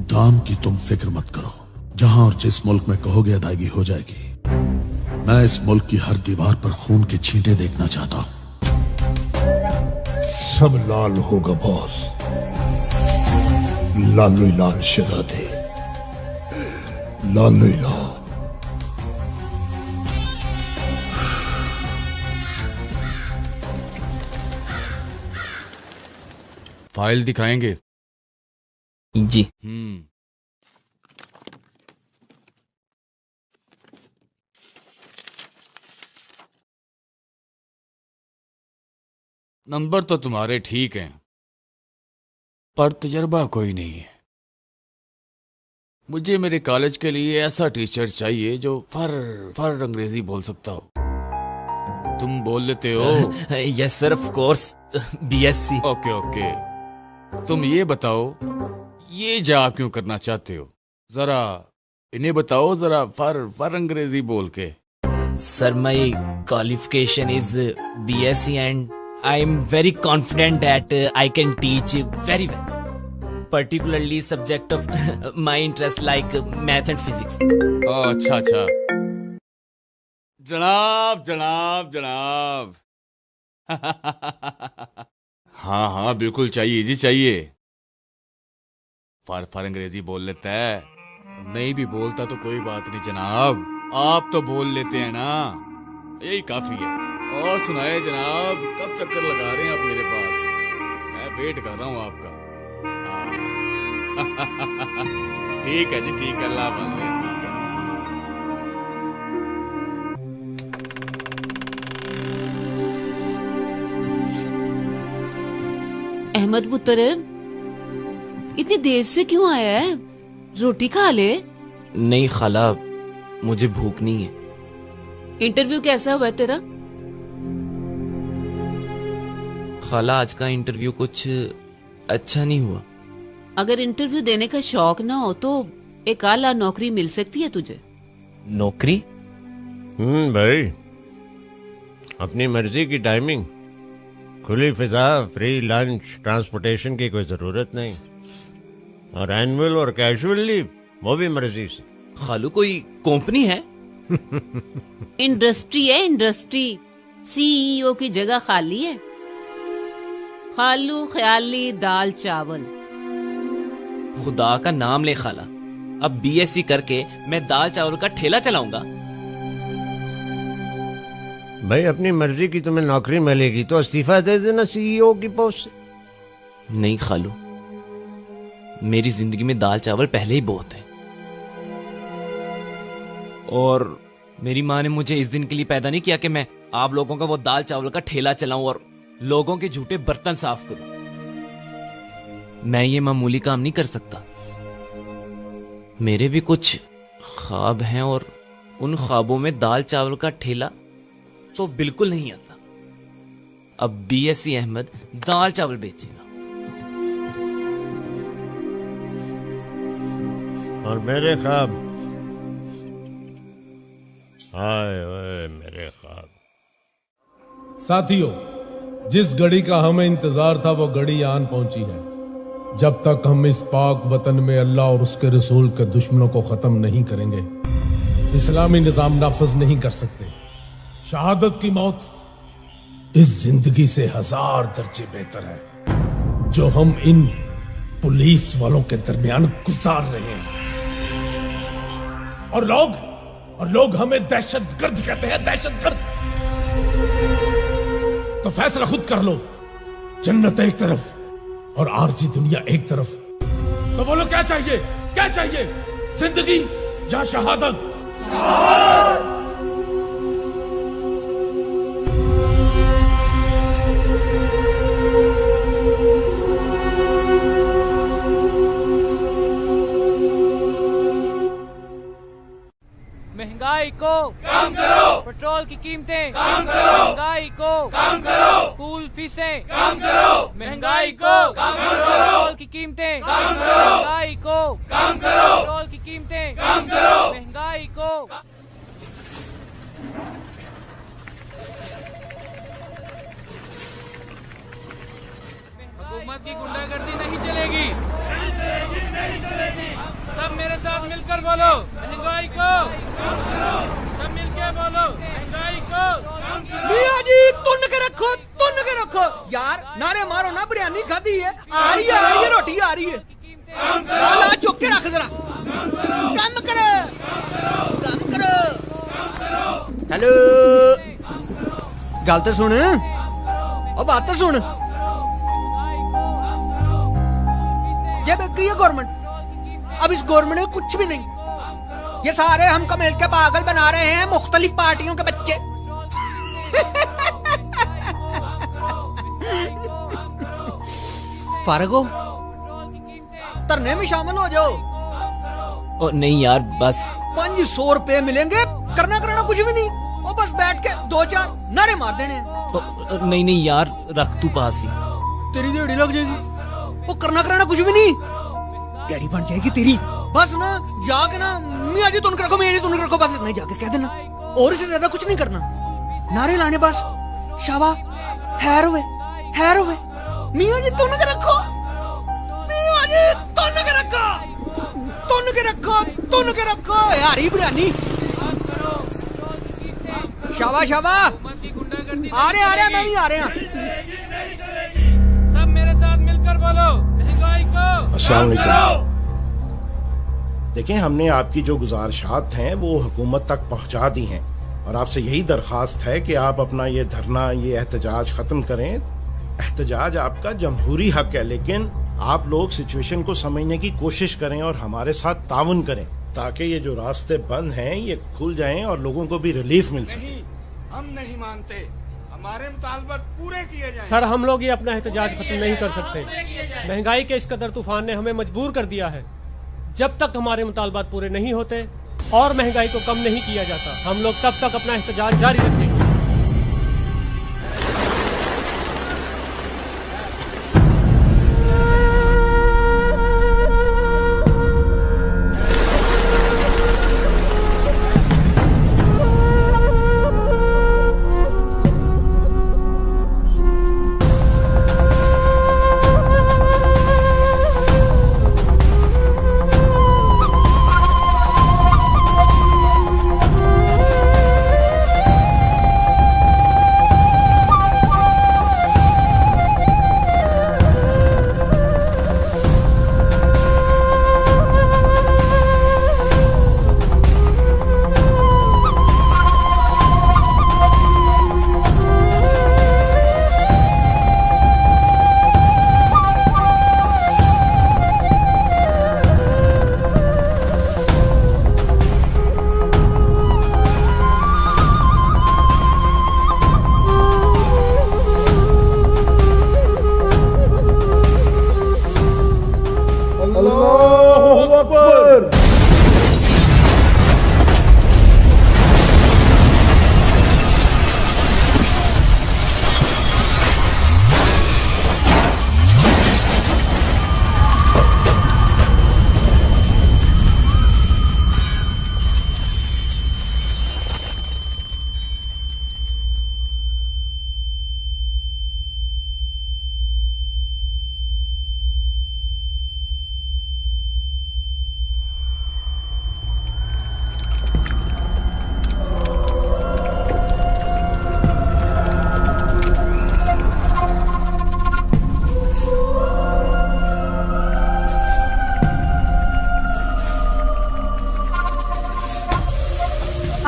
दाम की तुम फिक्र मत करो, जहां और जिस मुल्क में कहोगे अदायगी हो जाएगी। मैं इस मुल्क की हर दीवार पर खून के छींटे देखना चाहता हूं। सब लाल होगा बॉस, लालो लाल शहजादे, लालो लाल। फाइल दिखाएंगे? जी। नंबर तो तुम्हारे ठीक हैं, पर तजर्बा कोई नहीं है। मुझे मेरे कॉलेज के लिए ऐसा टीचर चाहिए जो फर अंग्रेजी बोल सकता हो। तुम बोल लेते हो? Yes sir, of course, BSc. Okay okay, तुम ये बताओ, ये जॉब क्यों करना चाहते हो? जरा इन्हें बताओ, जरा फर अंग्रेजी बोल के। Sir, my qualification is BSc and I am very confident that I can teach very well, particularly subject of my interest like math and physics. अच्छा अच्छा, जनाब जनाब जनाब। हाँ हाँ बिल्कुल चाहिए जी, चाहिए। फर अंग्रेजी बोल लेता है, नहीं भी बोलता तो कोई बात नहीं जनाब, आप तो बोल लेते हैं ना, यही काफी है। और सुनाए जनाब, कब चक्कर लगा रहे हैं आप मेरे पास? मैं वेट कर रहा हूँ आपका। ठीक है जी, ठीक है, अल्लाह हाफ़िज़, ठीक है। अहमद पुत्र, इतनी देर से क्यों आया है? रोटी खा ले। नहीं खाला, मुझे भूख नहीं है। इंटरव्यू कैसा हुआ तेरा? खाला, आज का इंटरव्यू कुछ अच्छा नहीं हुआ। अगर इंटरव्यू देने का शौक ना हो तो एक आला नौकरी मिल सकती है तुझे। नौकरी? भाई, अपनी मर्जी की टाइमिंग, खुली फिजा, फ्री लंच, ट्रांसपोर्टेशन की कोई जरूरत नहीं, और एनुअल और कैजुअल लीव वो भी मर्जी से। खालू, कोई कंपनी है? इंडस्ट्री है, इंडस्ट्री। सीईओ की जगह खाली है। खालू ख्याली दाल चावल। खुदा का नाम ले खाला, अब बीएससी करके मैं दाल चावल का ठेला चलाऊंगा? भाई, अपनी मर्जी की तुम्हें नौकरी मिलेगी तो इस्तीफा दे देना सीईओ की पोस्ट से। नहीं खालू, मेरी जिंदगी में दाल चावल पहले ही बहुत है, और मेरी माँ ने मुझे इस दिन के लिए पैदा नहीं किया कि मैं आप लोगों का वो दाल चावल का ठेला चलाऊं और लोगों के झूठे बर्तन साफ करूं। मैं ये मामूली काम नहीं कर सकता। मेरे भी कुछ ख्वाब हैं, और उन ख्वाबों में दाल चावल का ठेला तो बिल्कुल नहीं आता। अब बीएससी अहमद दाल चावल बेचेगा। और मेरे ख्वाब, हाय ओए मेरे ख्वाब। साथियों, जिस घड़ी का हमें इंतजार था वो घड़ी आन पहुंची है। जब तक हम इस पाक वतन में अल्लाह और उसके रसूल के दुश्मनों को खत्म नहीं करेंगे, इस्लामी निजाम नाफज नहीं कर सकते। शहादत की मौत इस जिंदगी से 1000 दर्जे बेहतर है जो हम इन पुलिस वालों के दरमियान गुजार रहे हैं। और लोग हमें दहशतगर्द कहते हैं, दहशतगर्द। तो फैसला खुद कर लो, जन्नत एक तरफ और आरजी दुनिया एक तरफ। तो बोलो क्या चाहिए, क्या चाहिए, जिंदगी या शहादत? महंगाई को कम करो, पेट्रोल की कीमतें कम करो, महंगाई को कम करो, स्कूल फीसें कम करो, महंगाई को कम करो, पेट्रोल की कीमतें कम करो, महंगाई को कम करो, पेट्रोल की कीमतें कम करो, महंगाई को। हुकूमत की गुंडागर्दी नहीं चलेगी, नहीं चलेगी। सब मेरे साथ मिलकर बोलो, महंगाई को कम करो। सब मिलके बोलो, महंगाई को कम करो। मियां जी तुन के रखो, तुन के रखो यार, नारे मारो ना, बिरयानी खाधी है, आ रही है रोटी आ रही है। लाला चुक के रख जरा, कम करो, कम करो। हेलो, गल तो सुन, और बात तो सुन। ये बेटी है गवर्नमेंट, अब इस गवर्नमेंट में कुछ भी नहीं। ये सारे हमको मिलकर पागल बना रहे हैं, मुख्तलिफ पार्टियों के बच्चे। फारग हो, धरने में शामिल हो जाओ। ओ नहीं यार, बस 500 रुपए मिलेंगे, करना कराना कुछ भी नहीं, और बस बैठ के 2-4 नारे मार देने हैं। नहीं यार, रख तू पास ही। तेरी दिहाड़ी लग जाएगी, वो करना कराना कुछ भी नहीं, दिहाड़ी बन जाएगी तेरी। बस ना जाके ना मियां जी तुम रखो, मियां जी तुम रखो, बस नहीं जाके कह देना, और इससे ज्यादा कुछ नहीं करना। नारे लाने बस, शाबा, हैर हुए, मियां जी तुम रखो, मियां जी तुम के रखो, तुम के रखो, तुम के रखो, यारी बिरयानी। शाबा शाबा, आ रहे मैं भी आ रहे हैं। सब मेरे साथ मिलकर बोलो, महंगाई को। अस्सलाम वालेकुम। देखें, हमने आपकी जो गुजारिशात हैं वो हुकूमत तक पहुंचा दी हैं, और आपसे यही दरख्वास्त है कि आप अपना ये धरना, ये एहतजाज ख़त्म करें। एहतजाज आपका जमहूरी हक है, लेकिन आप लोग सिचुएशन को समझने की कोशिश करें और हमारे साथ ताउन करें, ताकि ये जो रास्ते बंद हैं ये खुल जाएं और लोगों को भी रिलीफ मिल सके। हम नहीं मानते, हमारे मुतालबात पूरे किए जाएं। सर, हम लोग ये अपना एहतजाज खत्म नहीं कर सकते। महंगाई के इस कदर तूफान ने हमें मजबूर कर दिया है। जब तक हमारे मुतालबात पूरे नहीं होते और महंगाई को कम नहीं किया जाता, हम लोग तब तक अपना एहतजाज जारी रखेंगे।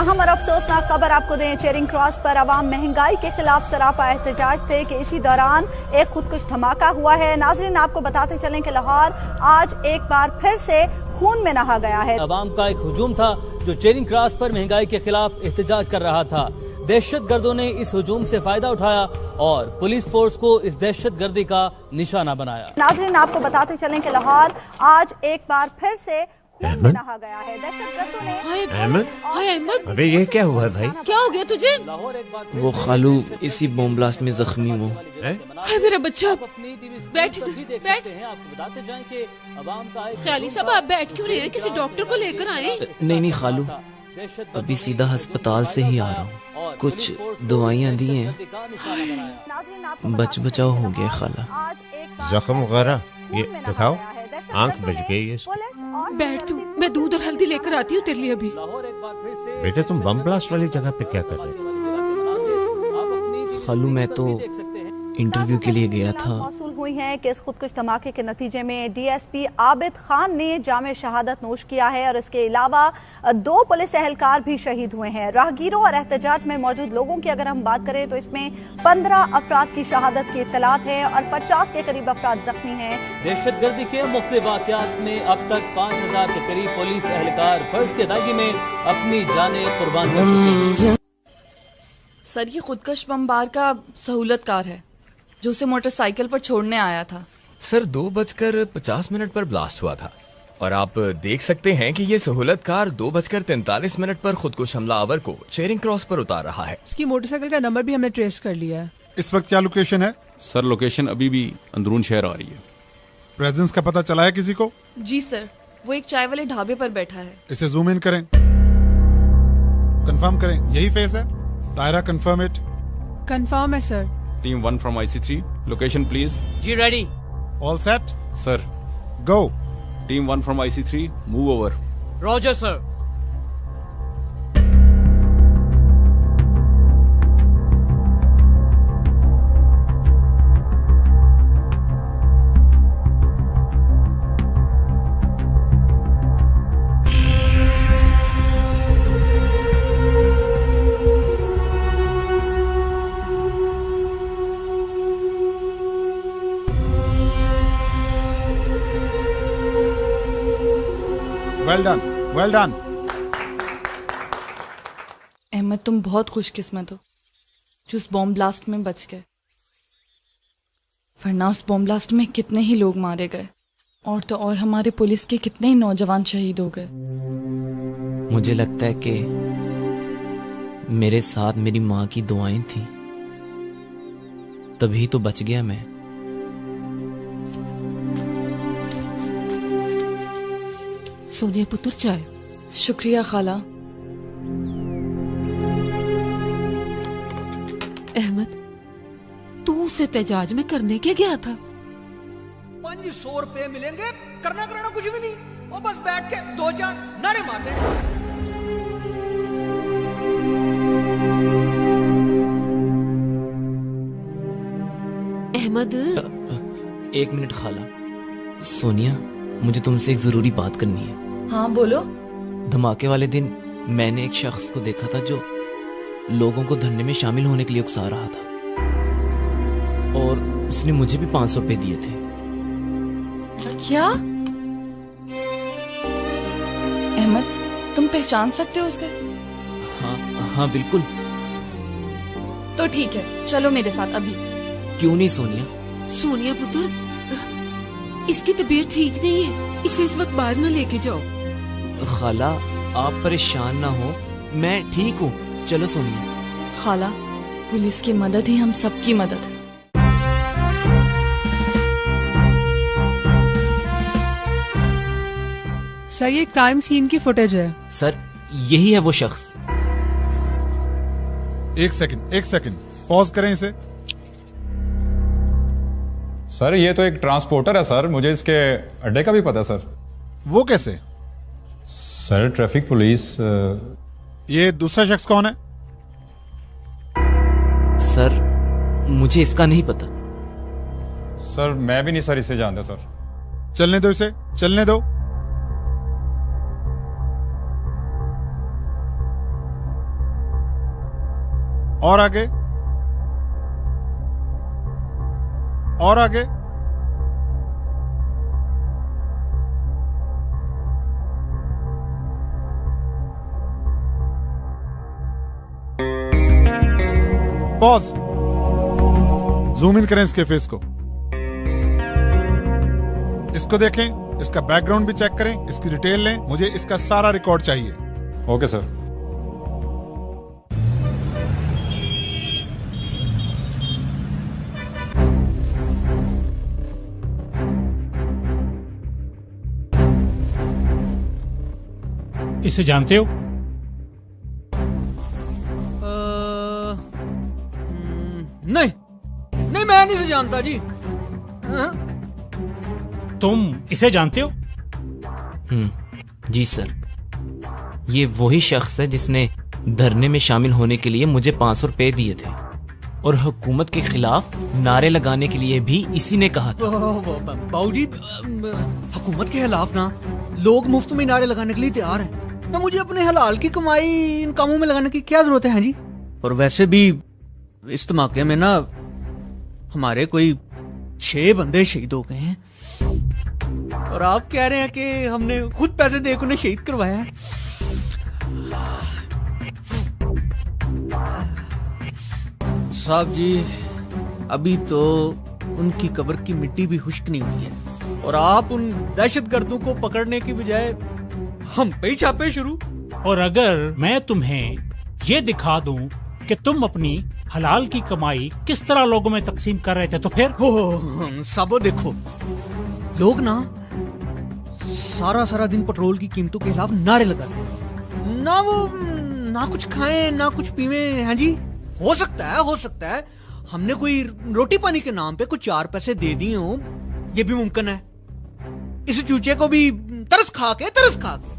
अहम और अफसोसनाक खबर आपको दें, चेरिंग क्रॉस पर अवाम महंगाई के खिलाफ सरापा एहतजाज थे कि इसी दौरान एक खुदकुश धमाका हुआ है। नाज़रीन, आपको बताते चलें कि लाहौर आज एक बार फिर से खून में नहा गया है। अवाम का एक हुजूम था जो चेरिंग क्रॉस पर महंगाई के खिलाफ एहतजाज कर रहा था। दहशतगर्दों ने इस हुजूम से फायदा उठाया और पुलिस फोर्स को इस दहशतगर्दी का निशाना बनाया। नाज़रीन, आपको बताते चलें कि लाहौर आज एक बार फिर से खून में नहा गया है। दहशतगर्दों ने अहमद, अबे ये क्या हुआ है भाई? क्या हो गया तुझे? वो खालू इसी बॉम्ब ब्लास्ट में जख्मी हुआ। हाय मेरा बच्चा, बैठ बैठ। ख्याली साहब, आप बैठ क्यों रहे हैं? किसी डॉक्टर को लेकर आए। नहीं खालू, अभी सीधा अस्पताल से ही आ रहा हूँ। कुछ दवाइयाँ दी हैं, बचाव हो गया खाला। जख्म वगैरह ये दिखाओ, आंख बच गई है। बैठ तू, मैं दूध और हल्दी लेकर आती हूँ तेरे लिए अभी। बेटे तुम बम ब्लास्ट वाली जगह पे क्या कर रहे थे? खालू मैं तो इंटरव्यू के लिए गया था। मौसूल हुई है कि इस खुदकुश धमाके के नतीजे में डीएसपी आबिद खान ने जामे शहादत नोश किया है और इसके अलावा 2 पुलिस एहलकार भी शहीद हुए हैं। राहगीरों और एहतजाज में मौजूद लोगों की अगर हम बात करें तो इसमें 15 अफराद की शहादत की इत्तलात है और 50 के करीब अफराद जख्मी हैं। दहशतगर्दी के मुख्तलिफ वाक़यात में अब तक 5000 के करीब पुलिस एहलकार फर्ज की अदायगी में अपनी जानें कुर्बान कर चुके हैं। सर, ये खुदकश बमबार का सहूलतकार है जो उसे मोटरसाइकिल पर छोड़ने आया था। सर 2:50 पर ब्लास्ट हुआ था और आप देख सकते हैं कि ये सहूलतकार 2:43 पर खुदकुश हमलावर को चेरिंग क्रॉस पर उतार रहा है। इसकी मोटरसाइकिल का नंबर भी हमने ट्रेस कर लिया है। इस वक्त क्या लोकेशन है? सर लोकेशन अभी भी अंदरून शहर आ रही है। प्रेजेंस का पता चला है किसी को? जी सर, वो एक चाय वाले ढाबे पर बैठा है। इसे जूम इन करें, कंफर्म करें, यही फेस है। दायरा कंफर्म इट। कंफर्म है sir. Team 1 from IC3, location please. जी ready. All set sir. Go. Team 1 from IC3, move over. Roger sir. Well done, well done. Ahmed, तुम बहुत खुशकिस्मत हो जो उस बॉम्ब ब्लास्ट में बच गए, वरना उस बॉम्ब ब्लास्ट में कितने ही लोग मारे गए और तो और हमारे पुलिस के कितने ही नौजवान शहीद हो गए। मुझे लगता है कि मेरे साथ मेरी माँ की दुआएं थी, तभी तो बच गया मैं। सोनिया पुत्र, चाय। शुक्रिया खाला। अहमद, तू उसे एहतजाज में करने के गया था? 500 रुपए मिलेंगे, करना कराना कुछ भी नहीं, वो बस बैठ के 2-4 नारे मारते। अहमद, एक मिनट खाला। सोनिया, मुझे तुमसे एक जरूरी बात करनी है। हाँ बोलो। धमाके वाले दिन मैंने एक शख्स को देखा था जो लोगों को धरने में शामिल होने के लिए उकसा रहा था और उसने मुझे भी 500 रुपए दिए थे। क्या? अहमद, तुम पहचान सकते हो उसे? हाँ बिल्कुल। तो ठीक है, चलो मेरे साथ अभी। क्यों नहीं सोनिया? सोनिया पुत्र, इसकी तबीयत ठीक नहीं है, इसे इस वक्त बाहर न लेके जाओ। खाला, आप परेशान ना हो, मैं ठीक हूँ। चलो सोनिया। खाला, पुलिस की मदद ही हम सबकी मदद है। सर, ये क्राइम सीन की फुटेज है। सर, यही है वो शख्स। एक सेकंड, पॉज करें इसे। सर, ये तो एक ट्रांसपोर्टर है सर, मुझे इसके अड्डे का भी पता है सर। वो कैसे? Sir, traffic police. ये दूसरा शख्स कौन है? सर, मुझे इसका नहीं पता। सर, मैं भी नहीं सर इसे जानता सर। चलने दो इसे, चलने दो। और आगे, और आगे। पॉज। जूम इन करें इसके फेस को। इसको देखें, इसका बैकग्राउंड भी चेक करें, इसकी डिटेल लें। मुझे इसका सारा रिकॉर्ड चाहिए। Okay sir. इसे जानते हो? नहीं नहीं, मैं नहीं से जानता जी। तुम इसे जानते हो? जी सर, ये वही शख्स है जिसने धरने में शामिल होने के लिए मुझे 500 रुपए दिए थे और हुकूमत के खिलाफ नारे लगाने के लिए भी इसी ने कहा था। बाबूजी, हुकूमत के खिलाफ ना लोग मुफ्त में नारे लगाने के लिए तैयार हैं। तो मुझे अपने हलाल की कमाई इन कामों में लगाने की क्या जरूरत है जी? और वैसे भी इस धमाके में ना हमारे कोई 6 बंदे शहीद हो गए हैं और आप कह रहे हैं कि हमने खुद पैसे देकर उन्हें शहीद करवाया है। साहब जी, अभी तो उनकी कब्र की मिट्टी भी खुश्क नहीं हुई है और आप उन दहशतगर्दों को पकड़ने की बजाय हम पे ही छापे शुरू। और अगर मैं तुम्हें ये दिखा दूं कि तुम अपनी हलाल की कमाई किस तरह लोगों में तकसीम कर रहे थे तो फिर? सबो देखो, लोग ना सारा दिन पेट्रोल की कीमतों के खिलाफ नारे लगाते हैं। ना कुछ खाएं ना कुछ पीवें। हाँ जी, हो सकता है हमने कोई रोटी पानी के नाम पे कुछ 4 पैसे दे दिए हो, ये भी मुमकिन है। इस चूचे को भी तरस खा के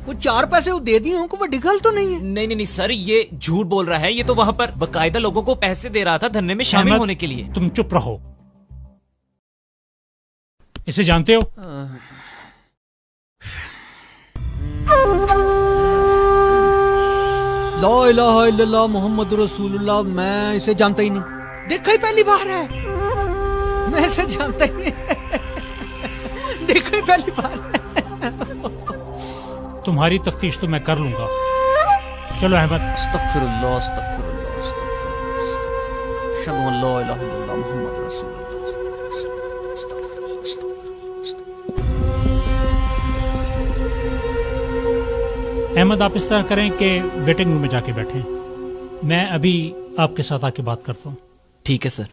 कुछ 4 पैसे वो दे दिए हो, कोई बड़ी गल तो नहीं है। नहीं सर, ये झूठ बोल रहा है। ये तो वहाँ पर बकायदा लोगों को पैसे दे रहा था धरने में शामिल होने के लिए। तुम चुप रहो। इसे जानते हो? ला इलाहा इल्लल्लाह मुहम्मद रसूलुल्लाह। मैं इसे जानता ही नहीं, देखा ही पहली बार है। मैं इसे जानता ही नहीं, देखा ही पहली बार है। तुम्हारी तफ्तीश तो मैं कर लूंगा। चलो अहमद। अस्तगफिरुल्लाह, अस्तगफिरुल्लाह, अस्तगफिरुल्लाह। अशहदु अन ला इलाहा इल्लल्लाह मुहम्मद रसूलुल्लाह। अहमद, आप इस तरह करें कि वेटिंग रूम में जाके बैठें। मैं अभी आपके साथ आके बात करता हूँ। ठीक है sir.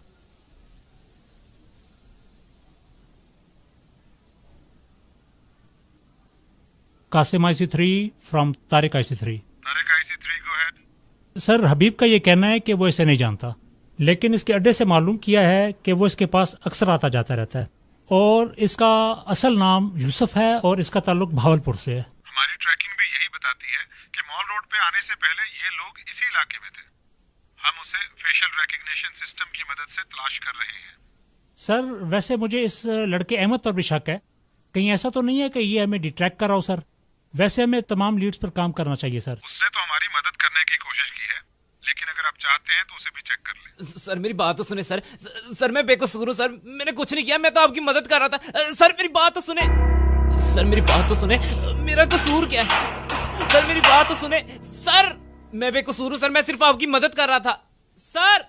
Qasim IC3 from Tariq IC3। Tariq IC3, go ahead. Sir, Habib का ये कहना है कि वो इसे नहीं जानता, लेकिन इसके अड्डे से मालूम किया है कि वो इसके पास अक्सर आता जाता रहता है और इसका असल नाम यूसुफ है और इसका ताल्लुक भावलपुर से है। हमारी ट्रैकिंग भी यही बताती है कि मॉल रोड पे आने से पहले ये लोग इसी इलाके में थे। हम उसे फेशियल रिकग्निशन सिस्टम की मदद से तलाश कर रहे हैं। सर, वैसे मुझे इस लड़के अहमद पर भी शक है। कहीं ऐसा तो नहीं है कि ये हमें डिट्रैक्ट कर रहा हो? सर, वैसे हमें तमाम लीड्स पर काम करना चाहिए सर। उसने तो हमारी मदद करने की कोशिश की है, लेकिन अगर आप चाहते हैं तो उसे भी चेक कर लें। सर मेरी बात तो सुने सर। सर मैं बेकसूर हूँ सर, मैंने कुछ नहीं किया, मैं तो आपकी मदद कर रहा था। सर मेरी बात तो सुने, सर मेरी बात तो सुने, मेरा कसूर क्या है? सर मेरी बात तो सुने सर, मैं बेकसूर हूँ सर, मैं सिर्फ आपकी मदद कर रहा था सर।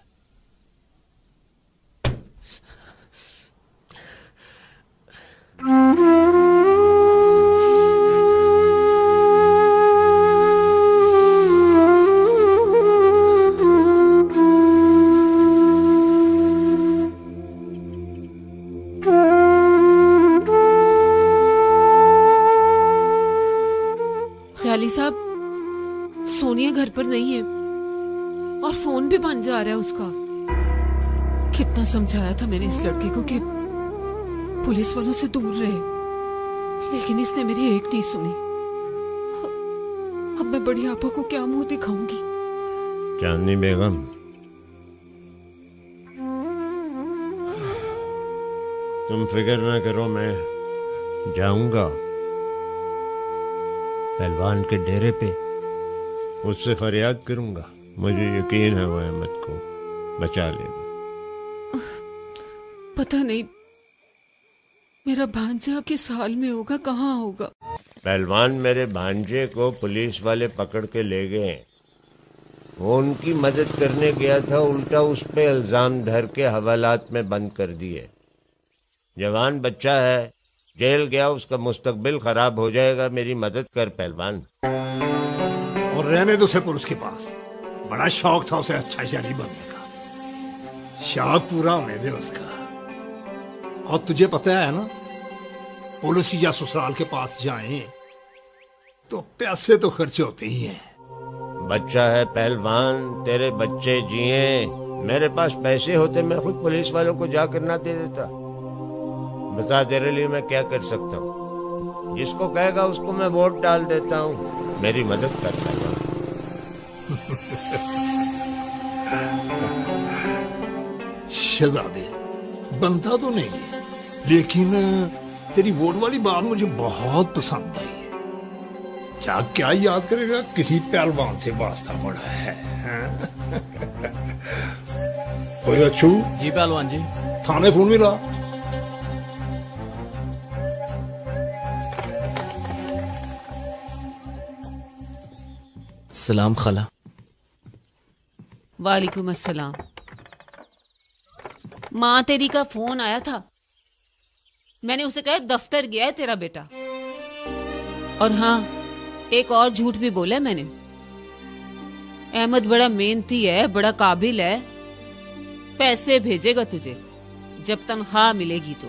ख्याली साहब, सोनिया घर पर नहीं है और फोन भी बंद जा रहा है उसका। कितना समझाया था मैंने इस लड़के को कि पुलिस वालों से दूर रहे, लेकिन इसने मेरी एक नहीं सुनी। अब मैं बड़ी आपा को क्या मुंह दिखाऊंगी? चांदनी बेगम, तुम फिक्र ना करो, मैं जाऊंगा पहलवान के डेरे पे, उससे फरियाद करूंगा। मुझे यकीन है वो अहमद को बचा लेगा। पता नहीं मेरा भांजा किस हाल में होगा, कहाँ होगा। पहलवान, मेरे भांजे को पुलिस वाले पकड़ के ले गए। वो उनकी मदद करने गया था, उल्टा उस पे इल्जाम धर के हवालात में बंद कर दिए। जवान बच्चा है, जेल गया, उसका मुस्तकबिल खराब हो जाएगा। मेरी मदद कर पहलवान। और रहने दो उसे पुलिस के पास। बड़ा शौक था उसे अच्छा शहरी बनने का, शौक पूरा होने दे उसका। और तुझे पता है ना, पुलिस या ससुराल के पास जाएं तो पैसे तो खर्च होते ही हैं। बच्चा है पहलवान, तेरे बच्चे जिए। मेरे पास पैसे होते मैं खुद पुलिस वालों को जाकर ना दे देता। बता तेरे लिए मैं क्या कर सकता हूँ। जिसको कहेगा उसको मैं वोट डाल देता हूँ। मेरी मदद कर पहलवान। शहजादे, बनता तो नहीं है, लेकिन तेरी वोट वाली बात मुझे बहुत पसंद आई। क्या क्या याद करेगा, किसी पहलवान से वास्ता पड़ा है। कोई अच्छू? जी पहलवान जी। थाने फोन मिला? सलाम खाला। वालेकुम अस्सलाम। माँ तेरी का फोन आया था, मैंने उसे कहा दफ्तर गया है तेरा बेटा। और हाँ, एक और झूठ भी बोला है मैंने। अहमद बड़ा मेहनती है, बड़ा काबिल है, पैसे भेजेगा तुझे जब तनख्वाह मिलेगी तो।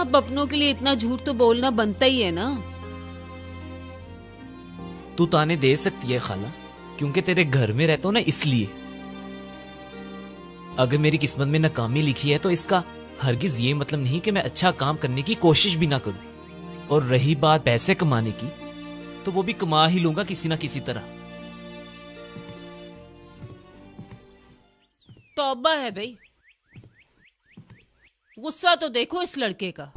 अब अपनों के लिए इतना झूठ तो बोलना बनता ही है ना। तू ताने दे सकती है खाला, क्योंकि तेरे घर में रहता हूं ना, इसलिए। अगर मेरी किस्मत में नाकामी लिखी है तो इसका हरगिज ये मतलब नहीं कि मैं अच्छा काम करने की कोशिश भी ना करूं। और रही बात पैसे कमाने की, तो वो भी कमा ही लूंगा किसी ना किसी तरह। तौबा है भाई, गुस्सा तो देखो इस लड़के का।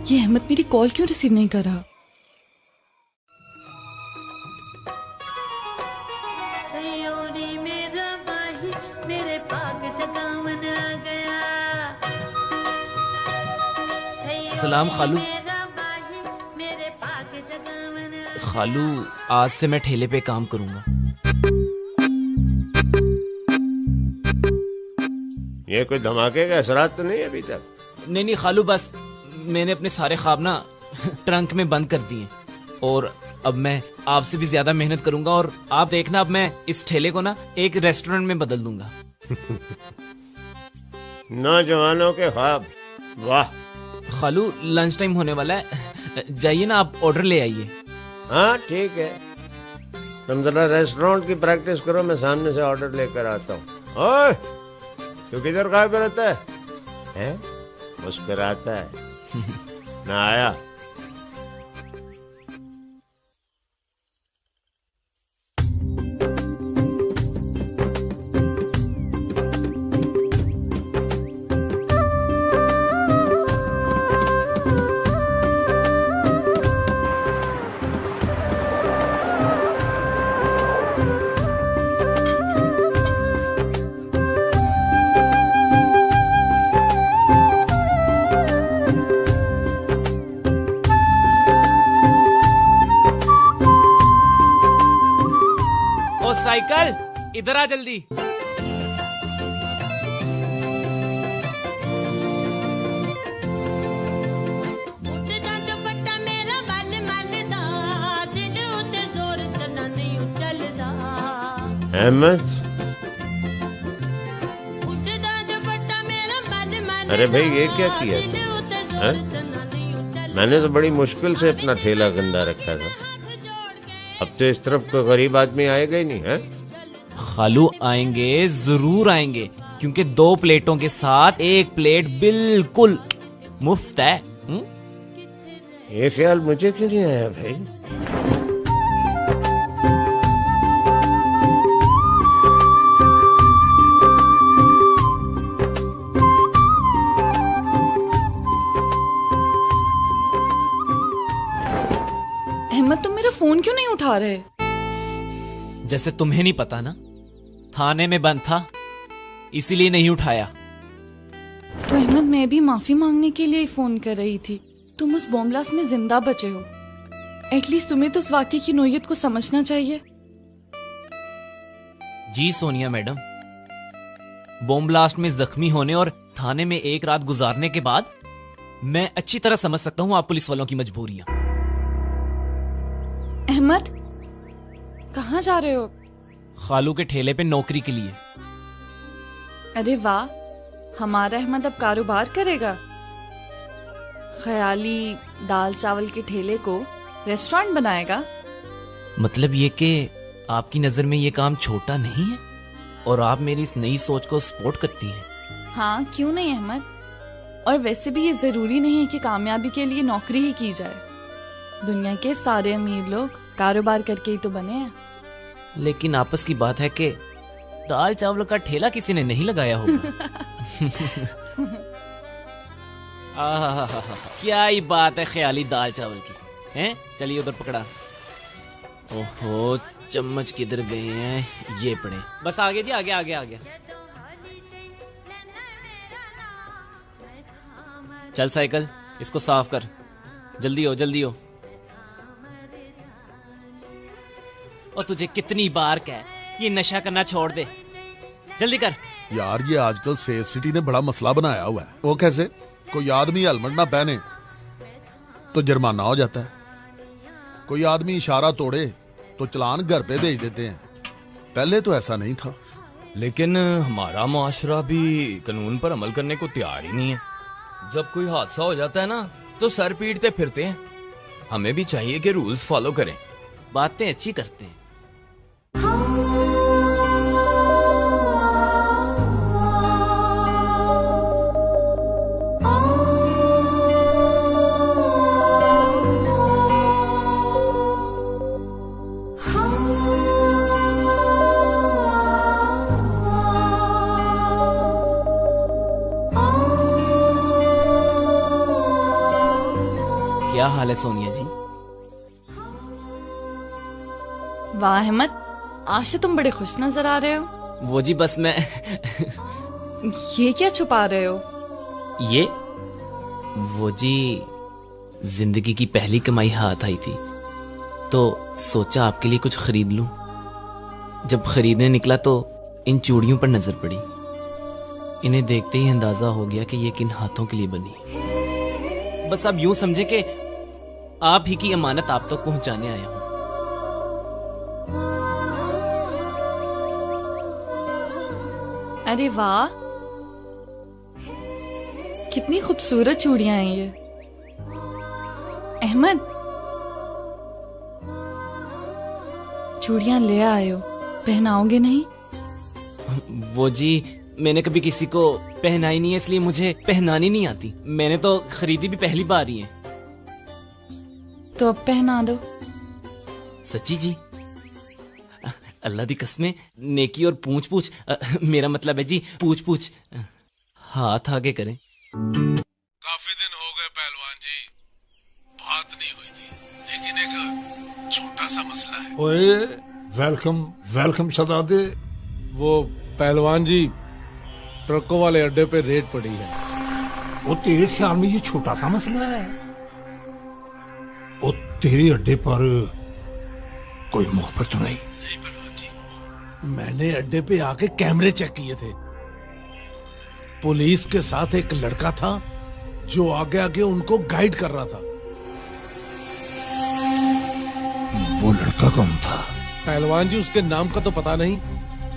ये अहमद मेरी कॉल क्यों रिसीव नहीं कर रहा? सलाम खालू। खालू, आज से मैं ठेले पे काम करूंगा। ये कोई धमाके का असरात तो नहीं अभी तक? नहीं खालू, बस मैंने अपने सारे ख्वाब ना ट्रंक में बंद कर दिए। और अब मैं आपसे भी ज्यादा मेहनत करूंगा। और आप देखना, अब मैं इस ठेले को ना एक रेस्टोरेंट में बदल दूंगा। नौजवानों के ख्वाब, वाह। खालू, लंच टाइम होने वाला है, जाइए ना, आप ऑर्डर ले आइए। हाँ ठीक है, तुम जरा रेस्टोरेंट की प्रैक्टिस करो, मैं सामने से ऑर्डर लेकर आता हूँ। ओए, तू किधर गायब रहता है? मुस्कुराता है ना आया। साइकिल, इधर आ जल्दी। अहमद, अरे भाई ये क्या किया तुमने? मैंने तो बड़ी मुश्किल से अपना ठेला गंदा रखा था। अब तो इस तरफ कोई गरीब आदमी आएगा ही नहीं है। खालू, आएंगे, जरूर आएंगे, क्योंकि 2 प्लेटों के साथ 1 प्लेट बिल्कुल मुफ्त है। ये ख्याल मुझे क्यों नहीं आया भाई? अहमद तुम मेरा फोन क्यों नहीं उठा रहे? जैसे तुम्हें नहीं पता ना, थाने में बंद था इसीलिए नहीं उठाया। तो अहमद मैं भी माफी मांगने के लिए फोन कर रही थी। तुम उस बॉम्ब ब्लास्ट में जिंदा बचे हो, एटलीस्ट तुम्हें तो उस वाकये की नोयत को समझना चाहिए। जी सोनिया मैडम, बॉम्ब ब्लास्ट में जख्मी होने और थाने में एक रात गुजारने के बाद मैं अच्छी तरह समझ सकता हूं आप पुलिस वालों की मजबूरियां। अहमद कहाँ जा रहे हो? खालू के ठेले पे नौकरी के लिए। अरे वाह, हमारा अहमद अब कारोबार करेगा। ख्याली दाल चावल के ठेले को रेस्टोरेंट बनाएगा। मतलब ये कि आपकी नजर में ये काम छोटा नहीं है और आप मेरी इस नई सोच को सपोर्ट करती हैं। हाँ क्यों नहीं अहमद, और वैसे भी ये जरूरी नहीं है कि कामयाबी के लिए नौकरी ही की जाए। दुनिया के सारे अमीर लोग कारोबार करके ही तो बने हैं। लेकिन आपस की बात है कि दाल चावल का ठेला किसी ने नहीं लगाया होगा। क्या ही बात है ख्याली दाल चावल की, हैं? चलिए उधर पकड़ा। ओहो, चम्मच किधर गए हैं? ये पड़े। बस आगे जी, आगे आगे आगे। चल साइकिल, इसको साफ कर। जल्दी हो जल्दी हो। और तुझे कितनी बार कहा ये नशा करना छोड़ दे, जल्दी कर। यार ये आजकल सेफ सिटी ने बड़ा मसला बनाया हुआ है। वो कैसे? कोई आदमी हेलमेट ना पहने तो जुर्माना हो जाता है, कोई आदमी इशारा तोड़े तो चलान घर पे भेज देते हैं। पहले तो ऐसा नहीं था। लेकिन हमारा मुआशरा भी कानून पर अमल करने को तैयार ही नहीं है। जब कोई हादसा हो जाता है ना तो सर पीटते फिरते हैं। हमें भी चाहिए कि रूल्स फॉलो करें। बातें अच्छी करते हैं। क्या हाल है सोनिया जी? वाह अहमद, आज से तुम बड़े खुश नजर आ रहे हो। वो जी बस मैं ये क्या छुपा रहे हो? ये वो जी जिंदगी की पहली कमाई हाथ आई थी तो सोचा आपके लिए कुछ खरीद लूं। जब खरीदने निकला तो इन चूड़ियों पर नजर पड़ी। इन्हें देखते ही अंदाजा हो गया कि ये किन हाथों के लिए बनी। बस अब यूं समझे कि आप ही की अमानत आप तक पहुंचाने आया हूं। अरे वाह, कितनी खूबसूरत चूड़ियां हैं ये। अहमद, चूड़ियां ले आए हो, पहनाओगे नहीं? वो जी मैंने कभी किसी को पहनाई नहीं है, इसलिए मुझे पहनानी नहीं आती। मैंने तो खरीदी भी पहली बार ही है। तो अब पहना दो। सच्ची जी? अल्लाह दी कसमें, नेकी और पूछ पूछ, मेरा मतलब है जी पूछ पूछ। हाथ आगे करें। काफी दिन हो गए पहलवान जी, बात नहीं हुई थी, लेकिन एक छोटा सा मसला है। ओए वेलकम वेलकम शहजादे। वो पहलवान जी, ट्रकों वाले अड्डे पे रेड पड़ी है। वो तेरे ख्याल में ये छोटा सा मसला है? वो तेरे अड्डे पर कोई मुखबिर तो नहीं? नहीं पहलवान जी, मैंने अड्डे पे आके कैमरे चेक किए थे। पुलिस के साथ एक लड़का था जो आगे आगे उनको गाइड कर रहा था। वो लड़का कौन था? पहलवान जी उसके नाम का तो पता नहीं,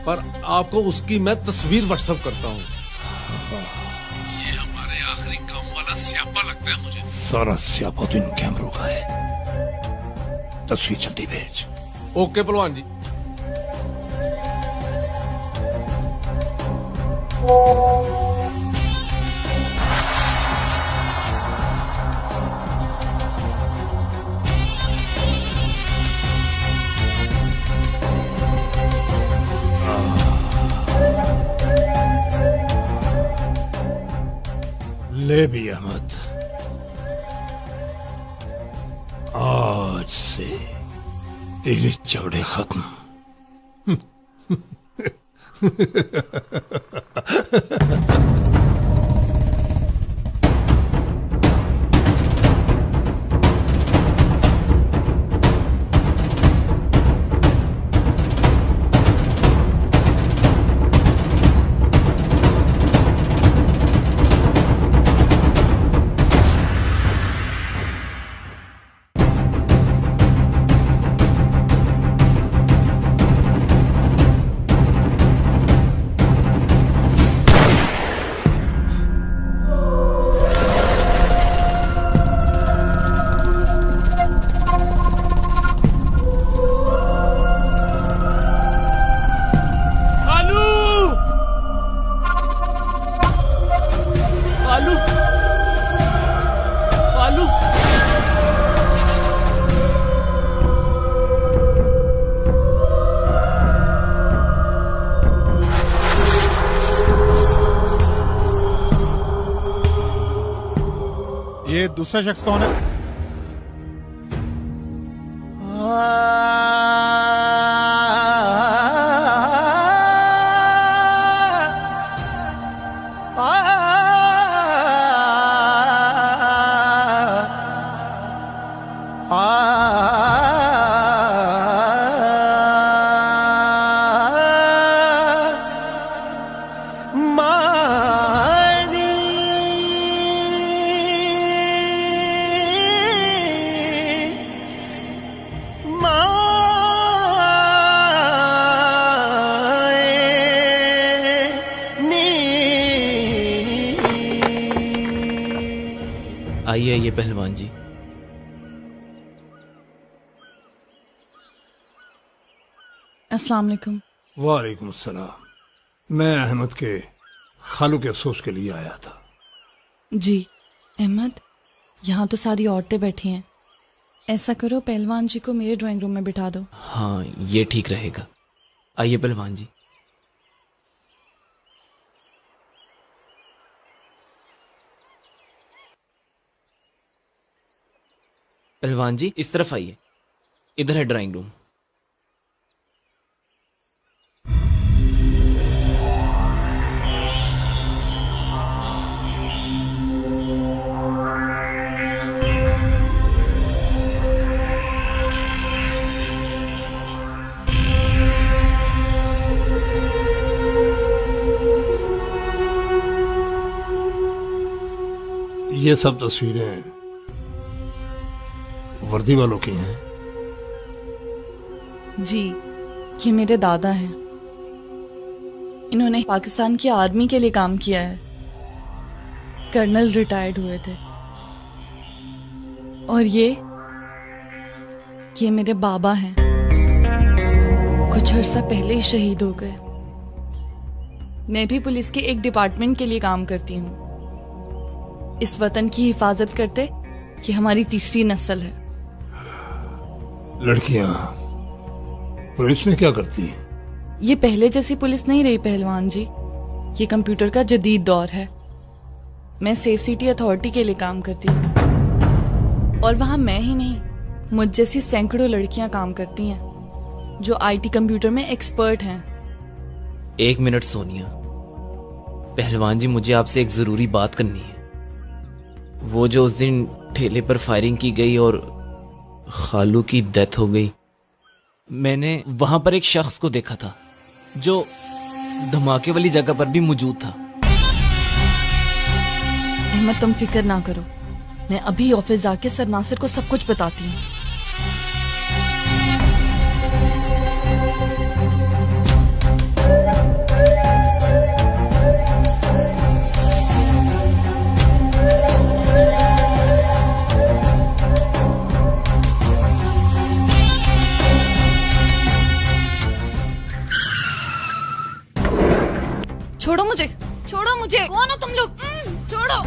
पर आपको उसकी मैं तस्वीर व्हाट्सएप करता हूँ। ये हमारे आखिरी काम वाला स्यापा लगता है मुझे। सारा स्यापा तो इन कैमरों का है। तस्वीर जल्दी भेज। ओके पहलवान जी। ले भी अहमद, आज आज से तेरे झगड़े खत्म। ये दूसरा शख्स कौन है? आइए आइए पहलवान जी। अस्सलाम वालेकुम। वालेकुम सलाम। मैं अहमद के खालू के अफसोस के लिए आया था। जी अहमद, यहाँ तो सारी औरतें बैठी हैं। ऐसा करो पहलवान जी को मेरे ड्राइंग रूम में बिठा दो। हाँ ये ठीक रहेगा। आइए पहलवान जी। पहलवान जी इस तरफ आइए, इधर है ड्राइंग रूम। ये सब तस्वीरें वर्दी वालों की हैं। जी ये मेरे दादा हैं। इन्होंने पाकिस्तान की आर्मी के लिए काम किया है। कर्नल रिटायर्ड हुए थे। और ये मेरे बाबा हैं। कुछ अर्सा पहले ही शहीद हो गए। मैं भी पुलिस के एक डिपार्टमेंट के लिए काम करती हूँ। इस वतन की हिफाजत करते कि हमारी तीसरी नस्ल है। लड़कियां पुलिस में क्या करती हैं? ये पहले जैसी पुलिस नहीं रही पहलवान जी। ये कंप्यूटर का जदीद दौर है। मैं सेफ सिटी अथॉरिटी के लिए काम करती हूँ। और वहां मैं ही नहीं, मुझ जैसी सैकड़ों लड़कियां काम करती हैं जो आईटी कंप्यूटर में एक्सपर्ट हैं। 1 मिनट सोनिया। पहलवान जी मुझे आपसे एक जरूरी बात करनी है। वो जो उस दिन ठेले पर फायरिंग की गई और खालू की डेथ हो गई, मैंने वहां पर एक शख्स को देखा था जो धमाके वाली जगह पर भी मौजूद था। अहमद तुम फिक्र ना करो, मैं अभी ऑफिस जाके सर नासिर को सब कुछ बताती हूँ। छोड़ो मुझे, छोड़ो मुझे। कौन हो तुम लोग? छोड़ो।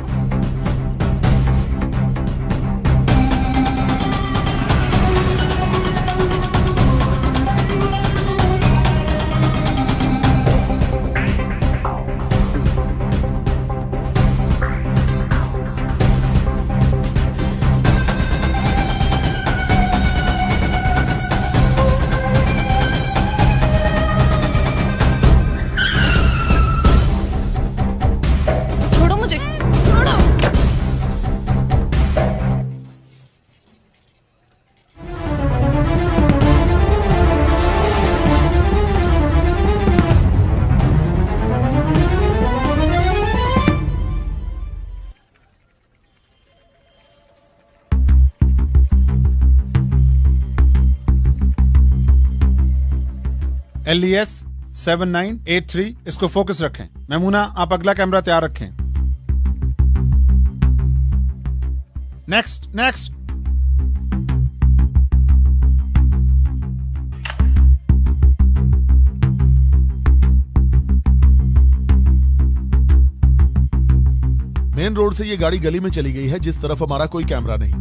LES 7983, इसको फोकस रखें। मैमूना आप अगला कैमरा तैयार रखें। Next next. मेन रोड से ये गाड़ी गली में चली गई है जिस तरफ हमारा कोई कैमरा नहीं।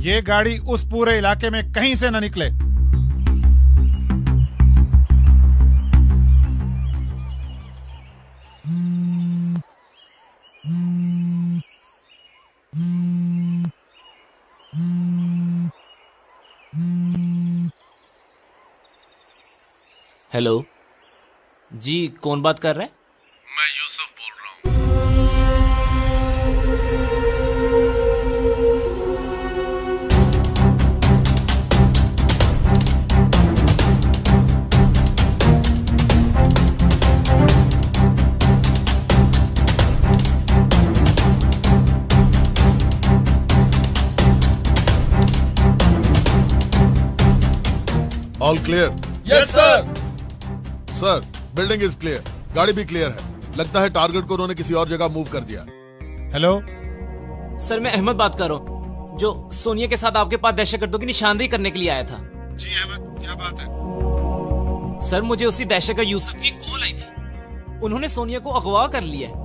ये गाड़ी उस पूरे इलाके में कहीं से न निकले। हेलो जी, कौन बात कर रहा है? मैं यूसुफ बोल रहा हूँ। All clear? Yes sir. Sir, building is clear, गाड़ी भी क्लियर है। लगता है टारगेट को उन्होंने किसी और जगह मूव कर दिया। हेलो सर, मैं अहमद बात कर रहा हूँ, जो सोनिया के साथ आपके पास दहशतगर्दों की निशानदेही करने के लिए आया था। जी अहमद, क्या बात है? सर, मुझे उसी दहशतगर्द यूसुफ की कॉल आई थी। उन्होंने सोनिया को अगवा कर लिया है।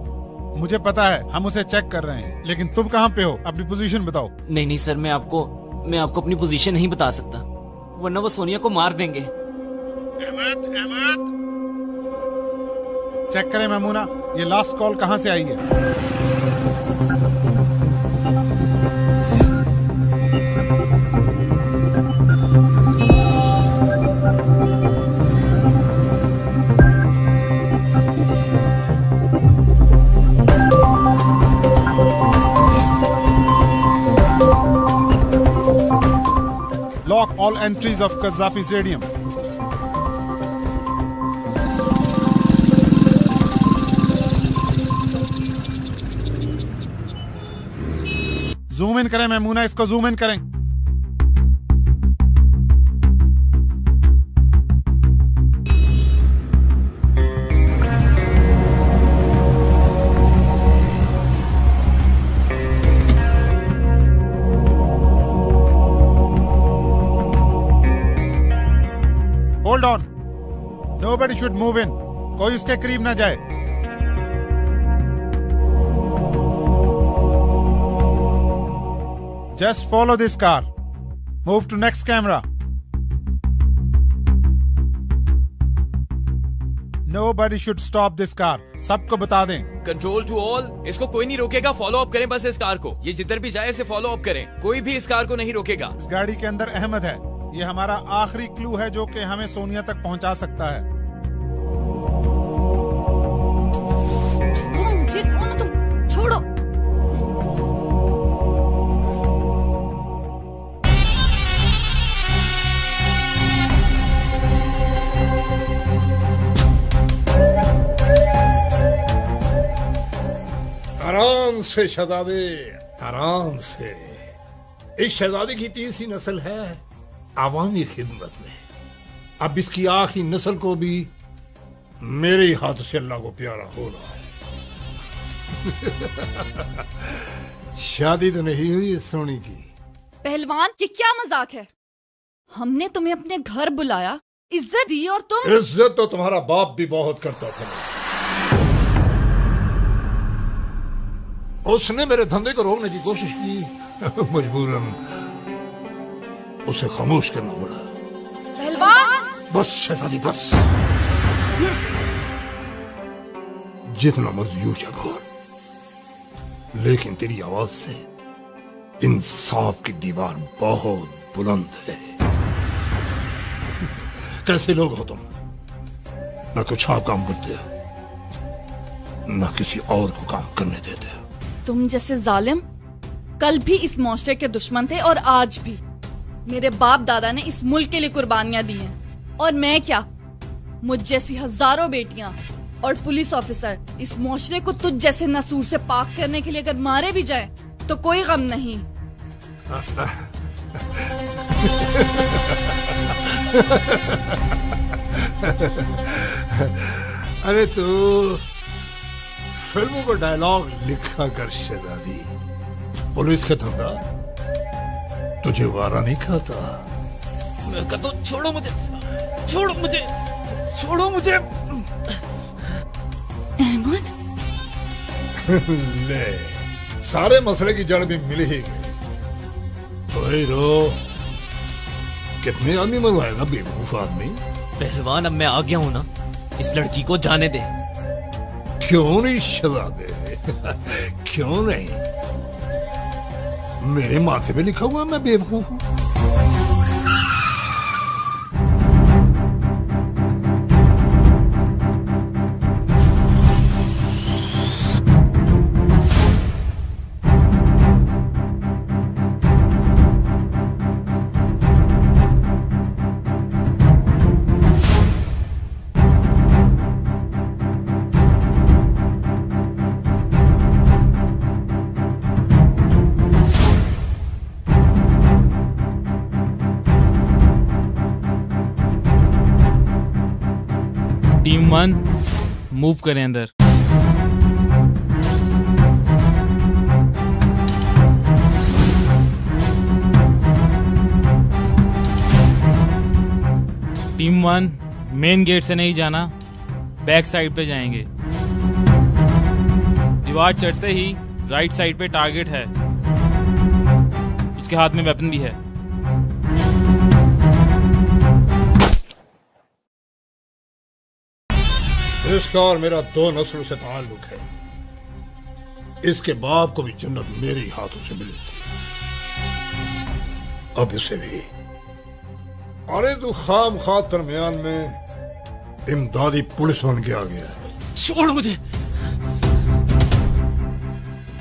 मुझे पता है, हम उसे चेक कर रहे हैं, लेकिन तुम कहाँ पे हो? अपनी पोजीशन बताओ। नहीं नहीं सर, मैं आपको अपनी पोजीशन नहीं बता सकता, वरना वो सोनिया को मार देंगे। अहमद, अहमद, चेक करें मैमूना, ये लास्ट कॉल कहाँ से आई है? Lock all entries of Qaddafi Stadium. Zoom in करें मैमूना, इसको जूम इन करें। Hold on, nobody should move in, कोई उसके करीब ना जाए। Just follow this car. Move to next camera. Nobody should stop this car. सबको बता दें। कंट्रोल टू ऑल, इसको कोई नहीं रोकेगा। फॉलो अप करें बस इस कार को। ये जिधर भी जाए इसे फॉलो अप करें। कोई भी इस कार को नहीं रोकेगा। इस गाड़ी के अंदर अहमद है। ये हमारा आखिरी क्लू है जो कि हमें सोनिया तक पहुंचा सकता है। मुझे कौन हो तुम? छोड़ो। आराम से शहजादे, आराम से। इस शहजादे की तीसरी नस्ल है आवामी खिदमत में। अब इसकी आखिरी नस्ल को भी मेरे ही हाथ से अल्लाह को प्यारा होना है। शादी तो नहीं हुई सोनी जी? पहलवान, ये क्या मजाक है? हमने तुम्हें अपने घर बुलाया, इज्जत दी और तुम। इज्जत तो तुम्हारा बाप भी बहुत करता था। उसने मेरे धंधे को रोकने की कोशिश की, मजबूरन उसे खामोश करना पड़ा। पहलवान! बस शहजादी बस, जितना मर्जी ऊंचा बोल, लेकिन तेरी आवाज से इंसाफ की दीवार बहुत बुलंद है। कैसे लोग हो तुम? न कुछ आप काम करते हो, न किसी और को काम करने देते हो। तुम जैसे जालिम कल भी इस मुआशरे के दुश्मन थे और आज भी। मेरे बाप दादा ने इस मुल्क के लिए कुर्बानियां दी हैं, और मैं क्या, मुझ जैसी हजारों बेटियां और पुलिस ऑफिसर इस मुआशरे को तुझ जैसे नसूर से पाक करने के लिए अगर मारे भी जाए तो कोई गम नहीं। अरे तू फिल्मों को डायलॉग लिखा कर शहजादी, पुलिस का धंधा तुझे वारा नहीं खाता। मैं कहता हूं छोड़ो मुझे, छोड़ो मुझे, छोड़ो मुझे। अहमद ले, सारे मसले की जड़ भी मिल ही गई। तो रो, कितने आदमी मंगवाएगा बेवकूफ आदमी? पहलवान अब मैं आ गया हूं ना, इस लड़की को जाने दे। क्यों नहीं शहजादे, क्यों नहीं? मेरे माथे पे लिखा हुआ मैं बेवकूफ हूं। टीम 1 मूव करें अंदर। टीम 1 मेन गेट से नहीं जाना, बैक साइड पे जाएंगे। दीवार चढ़ते ही राइट साइड पे टारगेट है, उसके हाथ में वेपन भी है। इसका और मेरा 2 नस्लों से ताल्लुक है। इसके बाप को भी जन्नत मेरे ही हाथों से मिली थी, अब इसे भी। अरे तू खाम खा दरमियान में इमदादी पुलिस बन के आ गया है। छोड़ मुझे।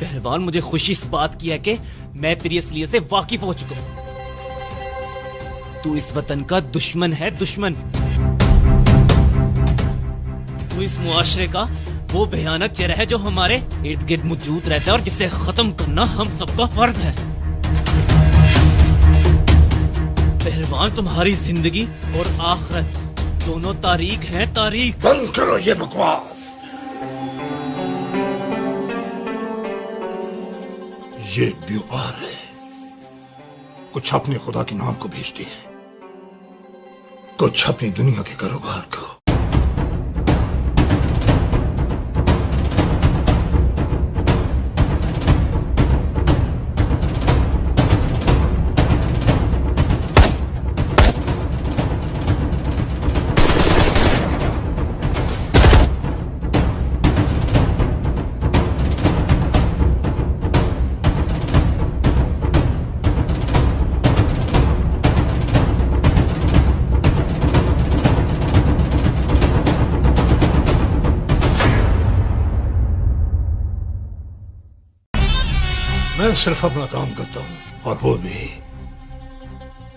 पहलवान, मुझे खुशी इस बात की है कि मैं तेरी असलियत से वाकिफ हो चुका हूं। तू इस वतन का दुश्मन है, दुश्मन। तू इस मुआशरे का वो भयानक चेहरा है जो हमारे इर्द गिर्द मौजूद रहता है और जिसे खत्म करना हम सबका फर्ज है। पहलवान, तुम्हारी जिंदगी और आखिरत दोनों तारीख हैं, तारीख। बंद करो ये बकवास। ये व्यापार है, कुछ अपने खुदा के नाम को बेचते हैं, कुछ अपनी दुनिया के कारोबार को। मैं सिर्फ अपना काम करता हूं, और वो भी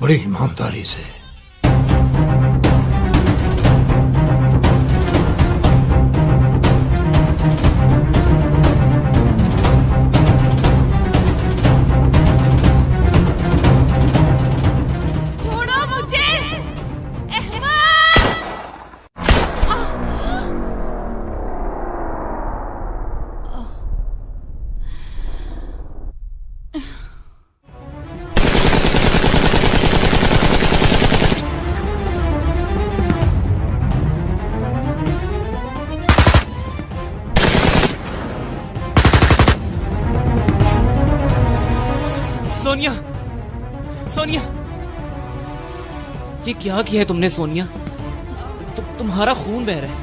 बड़ी ईमानदारी से। छोड़ो मुझे, सोनिया, सोनिया, ये क्या किया है तुमने सोनिया? तुम्हारा खून बह रहा है।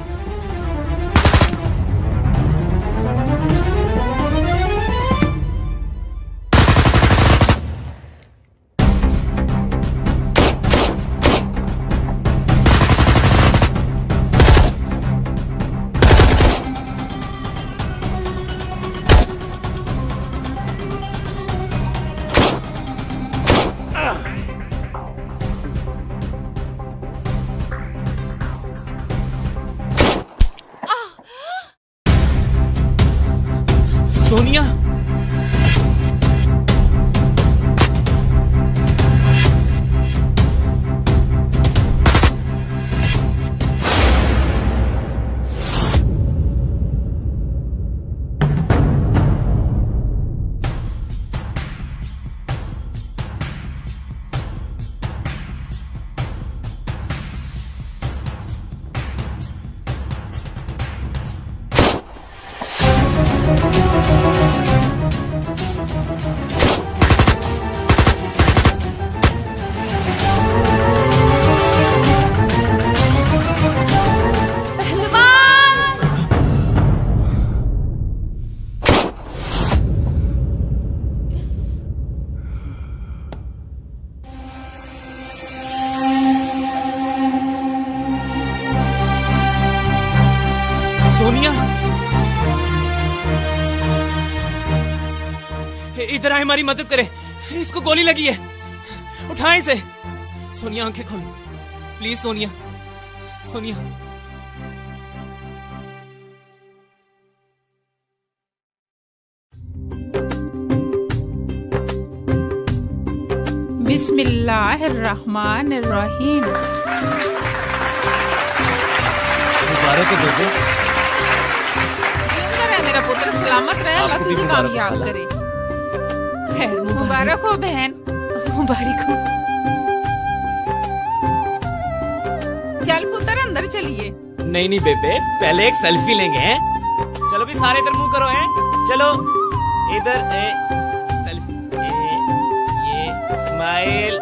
इधर आए, हमारी मदद करे। इसको गोली लगी है, उठाएं इसे। सोनिया आंखें खोलो प्लीज, सोनिया, सोनिया। बिस्मिल्लाहिर्रहमानिर्रहीम। मुबारक हो बेबे। मेरा पुत्र सलामत रहे, अल्लाह तुझे कामयाब करे। मुबारक हो बहन, मुबारक हो। चल पुत्र अंदर चलिए। नहीं नहीं बेबे, पहले एक सेल्फी लेंगे हैं। चलो भी सारे इधर मुंह करो हैं। चलो इधर सेल्फी, ये स्माइल।